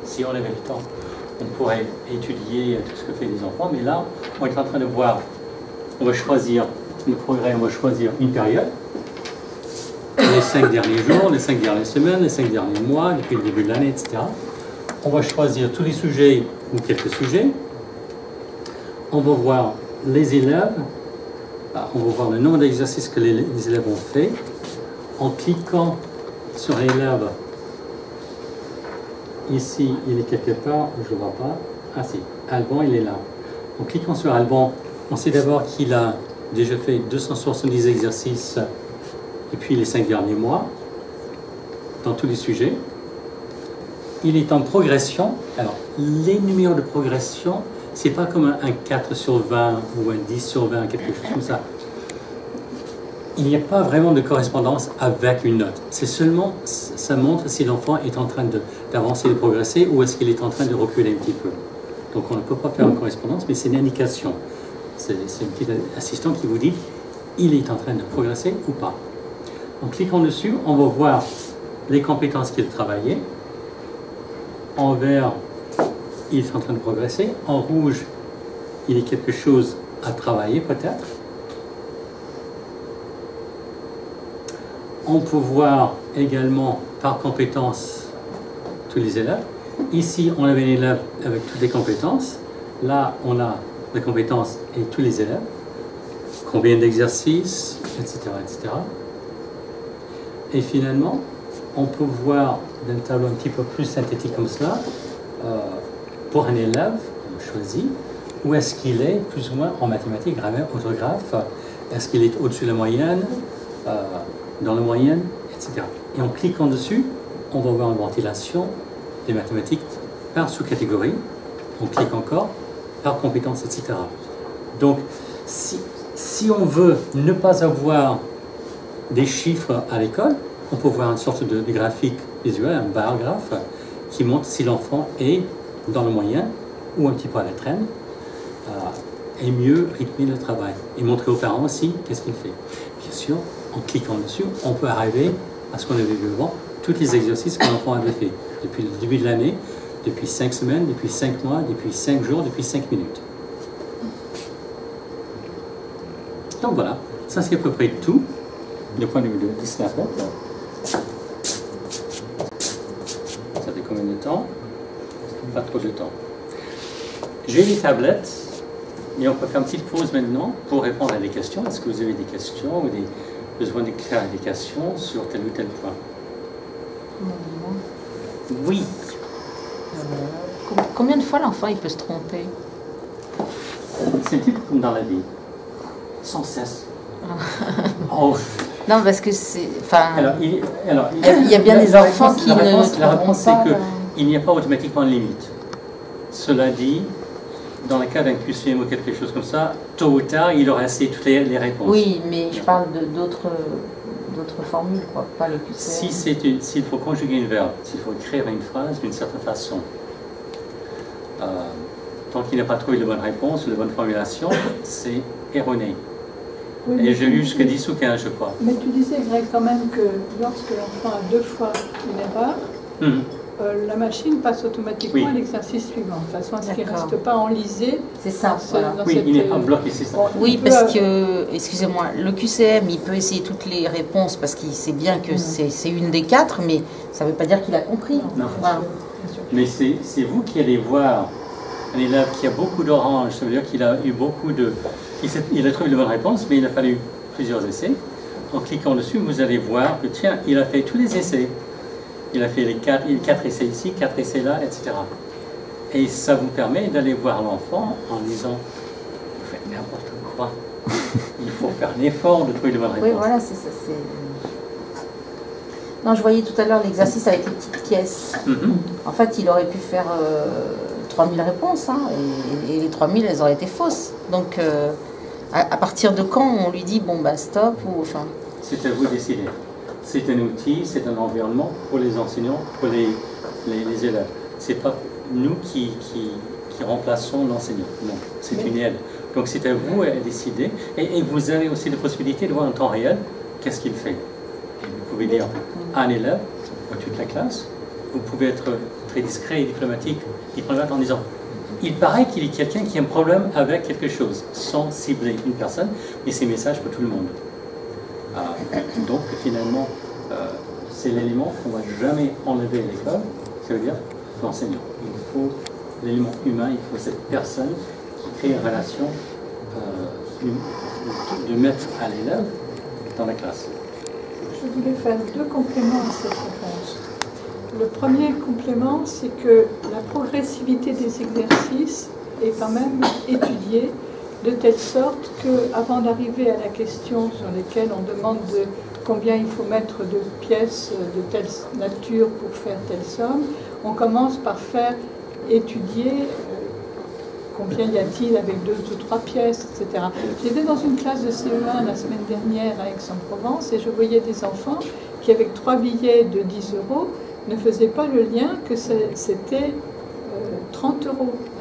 on pourrait étudier tout ce que fait les enfants. Mais là, on est en train de voir, on va choisir le progrès, on va choisir une période, les 5 derniers jours, les 5 dernières semaines, les 5 derniers mois, depuis le début de l'année, etc. On va choisir tous les sujets ou quelques sujets. On va voir les élèves. On va voir le nombre d'exercices que les élèves ont fait. En cliquant sur l'élève, ici, il est quelque part, je ne le vois pas. Ah si, Alban, il est là. En cliquant sur Alban, on sait d'abord qu'il a déjà fait 270 exercices depuis les 5 derniers mois, dans tous les sujets. Il est en progression. Alors, les numéros de progression, c'est pas comme un 4 sur 20 ou un 10 sur 20, quelque chose comme ça. Il n'y a pas vraiment de correspondance avec une note. C'est seulement, ça montre si l'enfant est en train d'avancer, de progresser, ou est-ce qu'il est en train de reculer un petit peu. Donc on ne peut pas faire une correspondance, mais c'est une indication. C'est un petit assistant qui vous dit, il est en train de progresser ou pas. En cliquant dessus, on va voir les compétences qu'il travaillait. En vert, il est en train de progresser. En rouge, il y a quelque chose à travailler peut-être. On peut voir également par compétence tous les élèves. Ici, on avait l'élève avec toutes les compétences. Là, on a les compétences et tous les élèves. Combien d'exercices, etc., etc. Et finalement, on peut voir d'un tableau un petit peu plus synthétique comme cela, pour un élève, on choisit, où est-ce qu'il est, plus ou moins, en mathématiques, grammaire, orthographe. Est-ce qu'il est au-dessus de la moyenne, dans la moyenne, etc. Et en cliquant dessus, on va voir une ventilation des mathématiques par sous-catégorie. On clique encore, par compétence, etc. Donc, si on veut ne pas avoir des chiffres à l'école, on peut voir une sorte de graphique visuel, un bar graphe, qui montre si l'enfant est dans le moyen ou un petit peu à la traîne, et mieux rythmer le travail. Et montrer aux parents aussi qu'est-ce qu'il fait. Bien sûr, en cliquant dessus, on peut arriver à ce qu'on avait vu avant, tous les exercices que l'enfant avait fait depuis le début de l'année, depuis 5 semaines, depuis 5 mois, depuis 5 jours, depuis 5 minutes. Donc voilà, ça c'est à peu près tout, du point de vue de Snapchat. Ça fait combien de temps? temps. J'ai les tablettes, mais on peut faire une petite pause maintenant pour répondre à des questions. Est-ce que vous avez des questions ou des besoins de clarification sur tel ou tel point? Oui. Combien de fois l'enfant il peut se tromper? C'est un petit peu comme dans la vie. Sans cesse. Oh. Non, parce que c'est... Enfin, il y a bien des enfants qui ne La trouveront réponse, c'est pas... qu'il n'y a pas automatiquement de limite. Cela dit, dans le cas d'un QCM ou quelque chose comme ça, tôt ou tard, il aura essayé toutes les réponses. Oui, mais je parle d'autres formules, quoi, pas le QCM. S'il faut conjuguer un verbe, s'il faut écrire une phrase d'une certaine façon, tant qu'il n'a pas trouvé de bonne réponse ou de bonne formulation, c'est erroné. Oui, et j'ai lu jusqu'à 10 ou 15, je crois. Mais tu disais, Greg, quand même que lorsque l'enfant a 2 fois une erreur, la machine passe automatiquement à l'exercice suivant, de façon à ce qu'il ne reste pas enlisé. C'est ça, voilà. Oui, il n'est pas bloqué, c'est ça. Oui, parce que, excusez-moi, le QCM, il peut essayer toutes les réponses parce qu'il sait bien que c'est une des 4, mais ça ne veut pas dire qu'il a compris. Non. Voilà. Mais c'est vous qui allez voir un élève qui a beaucoup d'orange, ça veut dire qu'il a eu beaucoup de... Il a trouvé de bonnes réponses, mais il a fallu plusieurs essais. En cliquant dessus, vous allez voir que, tiens, il a fait tous les essais. Il a fait les 4 essais ici, 4 essais là, etc. Et ça vous permet d'aller voir l'enfant en disant, vous faites n'importe quoi. Il faut faire l'effort de trouver de bonnes réponses. Oui, voilà, c'est ça. Non, je voyais tout à l'heure l'exercice avec les petites pièces. En fait, il aurait pu faire 3000 réponses, hein, et les 3000, elles auraient été fausses. Donc, à partir de quand on lui dit, bon, bah, stop, ou enfin... C'est à vous de décider. C'est un outil, c'est un environnement pour les enseignants, pour les élèves. Ce n'est pas nous qui remplaçons l'enseignant. Non, c'est une aide. Donc c'est à vous à décider. Et vous avez aussi la possibilité de voir en temps réel qu'est-ce qu'il fait. Et vous pouvez dire à un élève, ou toute la classe, vous pouvez être très discret et diplomate en disant il paraît qu'il y a quelqu'un qui a un problème avec quelque chose, sans cibler une personne, mais c'est un message pour tout le monde. Donc finalement, c'est l'élément qu'on ne va jamais enlever à l'école, ça veut dire l'enseignant. Il faut l'élément humain, il faut cette personne qui crée une relation de maître à l'élève dans la classe. Je voulais faire 2 compléments à cette réponse. Le premier complément, c'est que la progressivité des exercices est quand même étudiée de telle sorte qu'avant d'arriver à la question sur laquelle on demande combien il faut mettre de pièces de telle nature pour faire telle somme, on commence par faire étudier combien y a-t-il avec 2 ou 3 pièces, etc. J'étais dans une classe de CE1 la semaine dernière à Aix-en-Provence et je voyais des enfants qui, avec 3 billets de 10 €, ne faisaient pas le lien que c'était 30 €.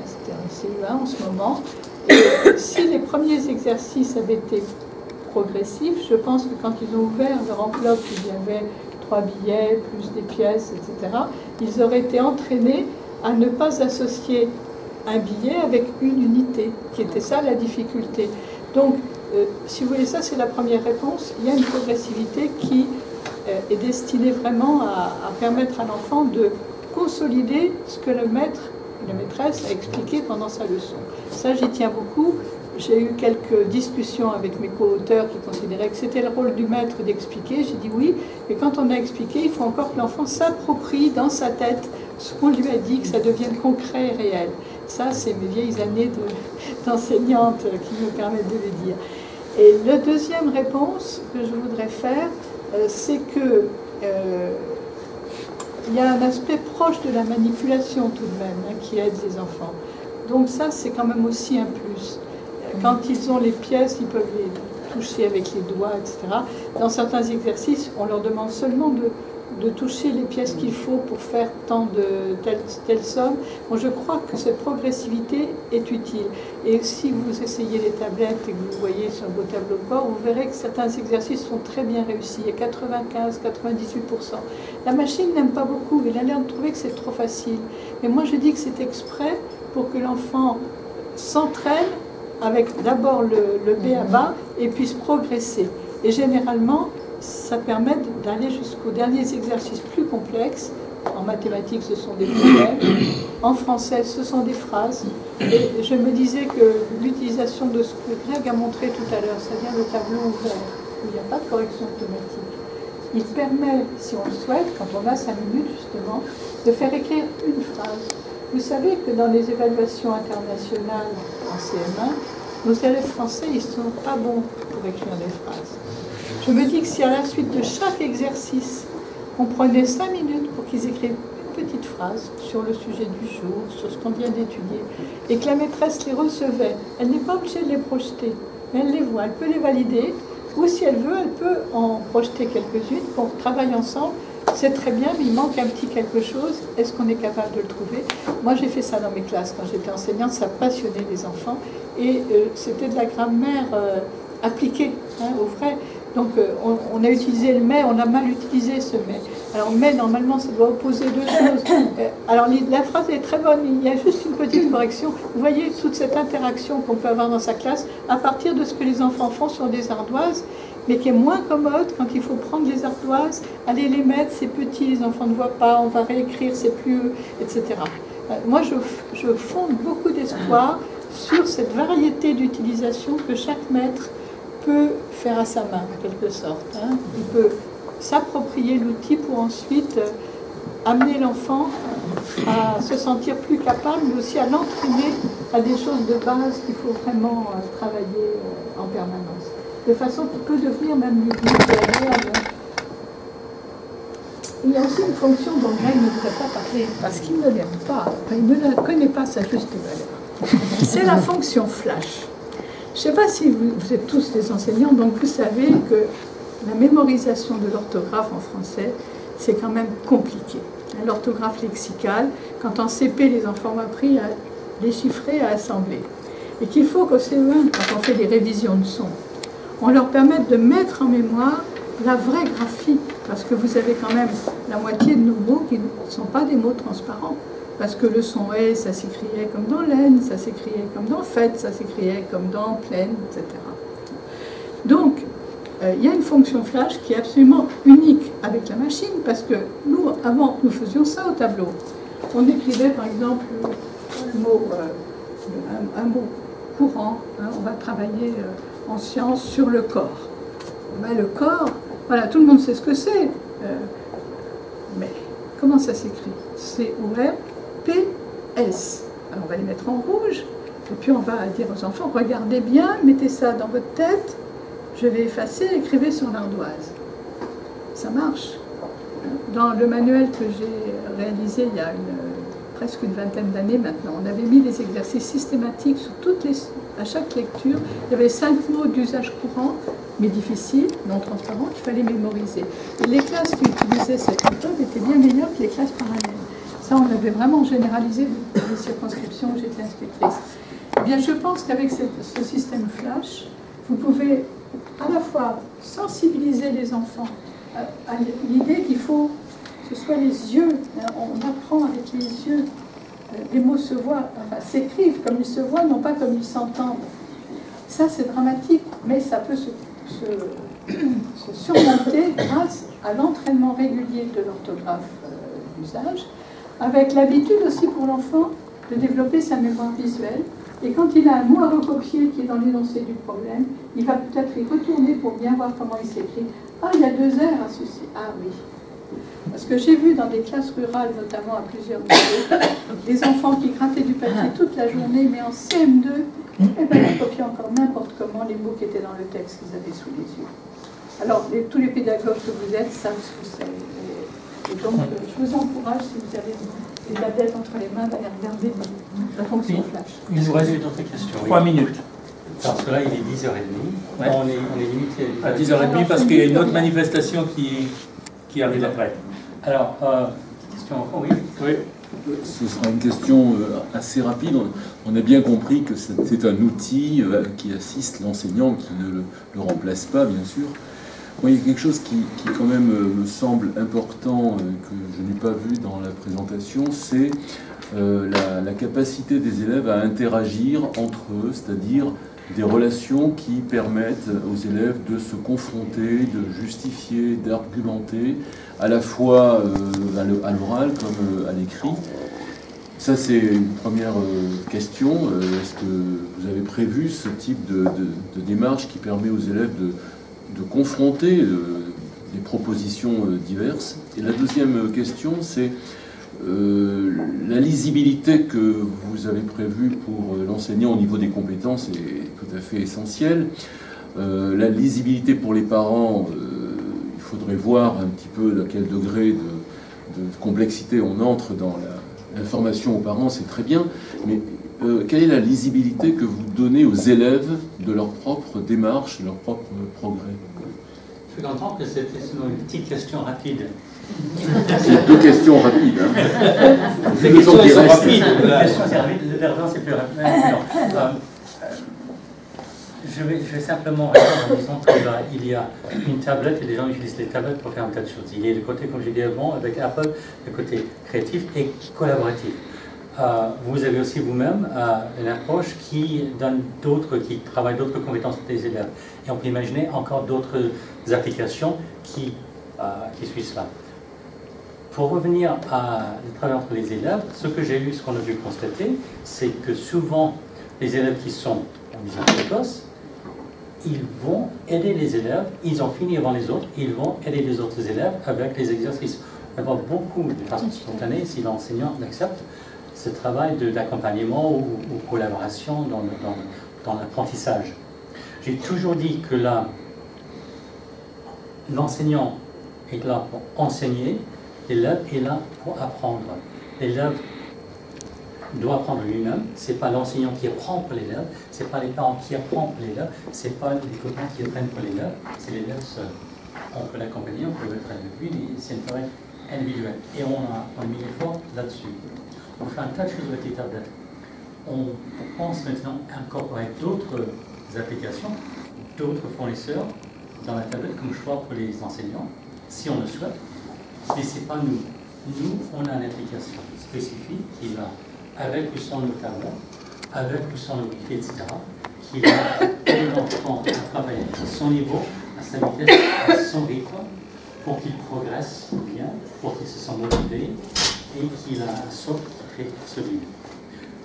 C'était un CE1 en ce moment. Et si les premiers exercices avaient été progressifs, je pense que quand ils ont ouvert leur enveloppe, il y avait 3 billets, plus des pièces, etc., ils auraient été entraînés à ne pas associer un billet avec une unité, qui était ça la difficulté. Donc, si vous voulez, ça c'est la première réponse. Il y a une progressivité qui est destinée vraiment à permettre à l'enfant de consolider ce que le maître et la maîtresse a expliqué pendant sa leçon. Ça, j'y tiens beaucoup. J'ai eu quelques discussions avec mes co-auteurs qui considéraient que c'était le rôle du maître d'expliquer. J'ai dit oui, mais quand on a expliqué, il faut encore que l'enfant s'approprie dans sa tête ce qu'on lui a dit, que ça devienne concret et réel. Ça, c'est mes vieilles années d'enseignante qui me permettent de le dire. Et la deuxième réponse que je voudrais faire, c'est que il y a un aspect proche de la manipulation tout de même, hein, qui aide les enfants. Donc ça, c'est quand même aussi un plus. Quand ils ont les pièces, ils peuvent les toucher avec les doigts, etc. Dans certains exercices, on leur demande seulement de toucher les pièces qu'il faut pour faire tant de telle somme. Bon, je crois que cette progressivité est utile. Et si vous essayez les tablettes et que vous voyez sur vos tableaux de bord, vous verrez que certains exercices sont très bien réussis, à 95-98%. La machine n'aime pas beaucoup, elle a l'air de trouver que c'est trop facile. Mais moi je dis que c'est exprès pour que l'enfant s'entraîne avec d'abord le B à bas et puisse progresser. Et généralement, ça permet d'aller jusqu'aux derniers exercices plus complexes En mathématiques, ce sont des problèmes. En français, ce sont des phrases. Et je me disais que l'utilisation de ce que Greg a montré tout à l'heure, c'est-à-dire le tableau ouvert, où il n'y a pas de correction automatique, il permet, si on le souhaite, quand on a 5 minutes justement, de faire écrire une phrase. Vous savez que dans les évaluations internationales en CM1, nos élèves français, ils ne sont pas bons pour écrire des phrases. Je me dis que si à la suite de chaque exercice, on prenait 5 minutes pour qu'ils écrivent une petite phrase sur le sujet du jour, sur ce qu'on vient d'étudier, et que la maîtresse les recevait, elle n'est pas obligée de les projeter, mais elle les voit, elle peut les valider, ou si elle veut, elle peut en projeter quelques-unes, qu'on travaille ensemble. C'est très bien, mais il manque un petit quelque chose. Est-ce qu'on est capable de le trouver? Moi, j'ai fait ça dans mes classes quand j'étais enseignante. Ça passionnait les enfants. Et c'était de la grammaire appliquée, hein, au vrai. Donc, on a utilisé le mais, on a mal utilisé ce mais. Alors, mais, normalement, ça doit opposer deux choses. Alors, la phrase est très bonne. Il y a juste une petite correction. Vous voyez toute cette interaction qu'on peut avoir dans sa classe à partir de ce que les enfants font sur des ardoises, mais qui est moins commode quand il faut prendre les ardoises, aller les mettre, c'est petit, les enfants ne voient pas, on va réécrire, c'est plus, etc. Moi, je fonde beaucoup d'espoir sur cette variété d'utilisation que chaque maître peut faire à sa main, en quelque sorte. Hein. Il peut s'approprier l'outil pour ensuite amener l'enfant à se sentir plus capable, mais aussi à l'entraîner à des choses de base qu'il faut vraiment travailler en permanence. De façon qu'il peut devenir même ludique et agréable. Il y a aussi une fonction dont Greg ne devrait pas parler, parce qu'il ne l'aime pas, enfin, il ne connaît pas sa juste valeur. C'est la fonction flash. Je ne sais pas si vous êtes tous des enseignants, donc vous savez que la mémorisation de l'orthographe en français, c'est quand même compliqué. L'orthographe lexicale, quand en CP, les enfants ont appris à déchiffrer, à assembler. Et qu'il faut qu'au CE1, quand on fait des révisions de son, on leur permette de mettre en mémoire la vraie graphie, parce que vous avez quand même la moitié de nos mots qui ne sont pas des mots transparents, parce que le son « est », ça s'écriait comme dans « laine », ça s'écriait comme dans « fête », ça s'écriait comme dans « pleine », etc. Donc, il y a une fonction flash qui est absolument unique avec la machine, parce que nous, avant, nous faisions ça au tableau. On écrivait, par exemple, un mot courant, hein, on va travailler en sciences sur le corps. Ben, le corps, voilà, tout le monde sait ce que c'est. Mais comment ça s'écrit? C-O-R-P-S. Alors on va les mettre en rouge, et puis on va dire aux enfants, regardez bien, mettez ça dans votre tête, je vais effacer, écrivez sur l'ardoise. Ça marche. Dans le manuel que j'ai réalisé il y a presque une vingtaine d'années maintenant, on avait mis des exercices systématiques sur à chaque lecture. Il y avait 5 mots d'usage courant, mais difficiles, non transparents, qu'il fallait mémoriser. Et les classes qui utilisaient cette méthode étaient bien meilleures que les classes parallèles. Ça, on l'avait vraiment généralisé dans les circonscriptions où j'étais inspectrice. Eh bien, je pense qu'avec ce système flash, vous pouvez à la fois sensibiliser les enfants à l'idée qu'il faut que ce soit les yeux. On apprend avec les yeux. Les mots se voient, enfin, s'écrivent comme ils se voient, non pas comme ils s'entendent. Ça, c'est dramatique, mais ça peut se surmonter grâce à l'entraînement régulier de l'orthographe d'usage, avec l'habitude aussi pour l'enfant de développer sa mémoire visuelle. Et quand il a un mot à recopier qui est dans l'énoncé du problème, il va peut-être y retourner pour bien voir comment il s'écrit. Ah, il y a 2 R à ceci. Ah oui. Parce que j'ai vu dans des classes rurales, notamment à plusieurs niveaux, des enfants qui grattaient du papier toute la journée, mais en CM2, eh ben, ils copiaient encore n'importe comment les mots qui étaient dans le texte qu'ils avaient sous les yeux. Alors, tous les pédagogues que vous êtes savent ce que c'est. Et donc, je vous encourage, si vous avez des tablettes entre les mains, d'aller regarder la fonction flash. Il nous reste une autre question. 3 minutes. Parce que là, il est 10h30. Ouais. On est limité À 10h30 parce qu'il y a une autre manifestation qui arrive après. Alors, question enfant, oui. Oui. Ce sera une question assez rapide. On a bien compris que c'est un outil qui assiste l'enseignant, qui ne le remplace pas, bien sûr. Moi, il y a quelque chose qui quand même me semble important, que je n'ai pas vu dans la présentation, c'est la capacité des élèves à interagir entre eux, c'est-à-dire des relations qui permettent aux élèves de se confronter, de justifier, d'argumenter, à la fois à l'oral comme à l'écrit. Ça, c'est une première question. Est-ce que vous avez prévu ce type de démarche qui permet aux élèves de confronter des propositions diverses? Et la deuxième question, c'est la lisibilité que vous avez prévue pour l'enseignant au niveau des compétences est tout à fait essentielle. La lisibilité pour les parents, il faudrait voir un petit peu à quel degré de complexité on entre dans l'information aux parents, c'est très bien, mais quelle est la lisibilité que vous donnez aux élèves de leur propre démarche, de leur propre progrès? Je suis content que c'était une petite question rapide. C'est deux questions rapides. Hein. Les questions sont rapides. La question c'est rapide, le verre c'est plus rapide. Je vais simplement répondre en disant qu'il y a une tablette et les gens utilisent les tablettes pour faire un tas de choses. Il y a le côté, comme j'ai dit avant, avec Apple, le côté créatif et collaboratif. Vous avez aussi vous-même une approche qui donne qui travaille d'autres compétences pour les élèves. Et on peut imaginer encore d'autres applications qui suivent cela. Pour revenir à le travail entre les élèves, ce qu'on a pu constater, c'est que souvent les élèves qui sont en disant précoces, ils vont aider les élèves, ils ont fini avant les autres, ils vont aider les autres élèves avec les exercices. On va beaucoup, de façon spontanée, si l'enseignant l'accepte, ce travail d'accompagnement ou collaboration dans l'apprentissage. J'ai toujours dit que l'enseignant est là pour enseigner, l'élève est là pour apprendre. L'élève doit apprendre lui-même, ce n'est pas l'enseignant qui apprend pour l'élève, ce n'est pas les parents qui apprennent pour l'élève, ce n'est pas les copains qui apprennent pour l'élève, c'est l'élève seul. On peut l'accompagner, on peut être avec lui, mais c'est un travail individuel. Et on a mis l'effort là-dessus. On fait un tas de choses avec les tablettes. On pense maintenant à incorporer d'autres applications, d'autres fournisseurs dans la tablette comme choix pour les enseignants, si on le souhaite. Mais ce n'est pas nous. Nous, on a une application spécifique qui va avec ou sans nos tablettes, avec ou sans nos guides, etc., qui va aider l'enfant à travailler à son niveau, à sa vitesse, à son rythme, pour qu'il progresse bien, pour qu'il se sente motivé et qu'il a un socle qui fait solide.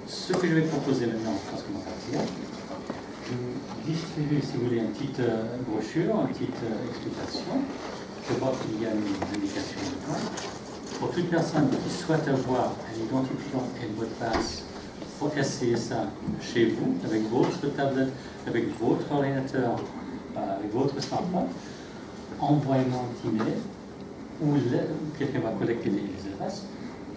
Ce que je vais proposer maintenant, je pense qu'on va partir, je vous distribue, si vous voulez, une petite brochure, une petite explication. Je vois qu'il y a une indication dedans. Pour toute personne qui souhaite avoir un identifiant et un mot de passe pour essayer ça chez vous, avec votre tablette, avec votre ordinateur, avec votre smartphone, envoyez-moi un petit mail où quelqu'un va collecter les adresses,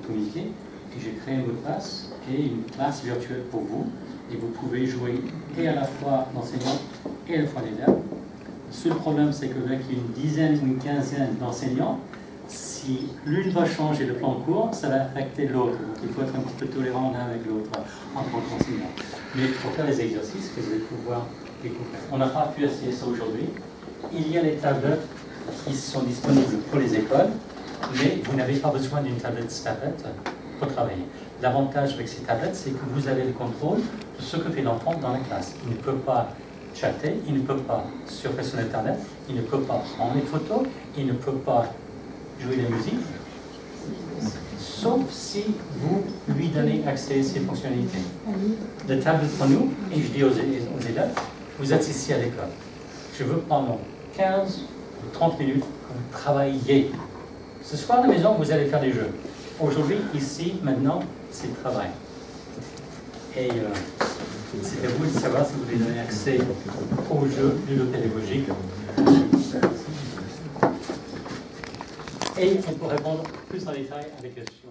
communiquer, et j'ai créé un mot de passe et une classe virtuelle pour vous, et vous pouvez jouer et à la fois l'enseignant et à la fois l'élève. Le seul problème, c'est qu'avec une dizaine ou une quinzaine d'enseignants, si l'une va changer le plan de cours, ça va affecter l'autre. Donc il faut être un petit peu tolérant l'un avec l'autre en tant qu'enseignant. Mais pour faire les exercices que vous allez pouvoir découvrir. On n'a pas pu essayer ça aujourd'hui. Il y a les tablettes qui sont disponibles pour les écoles, mais vous n'avez pas besoin d'une tablette pour travailler. L'avantage avec ces tablettes, c'est que vous avez le contrôle de ce que fait l'enfant dans la classe. Il ne peut pas chatter, il ne peut pas surfer sur Internet, il ne peut pas prendre les photos, il ne peut pas jouer la musique, sauf si vous lui donnez accès à ces fonctionnalités. La tablette pour nous, et je dis aux élèves, vous êtes ici à l'école. Je veux pendant 15 ou 30 minutes que vous travaillez. Ce soir à la maison, vous allez faire des jeux. Aujourd'hui, ici, maintenant, c'est le travail. Et c'est à vous de savoir si vous voulez donner accès aux jeux ludopédagogiques. Et on peut répondre plus en détail avec les questions.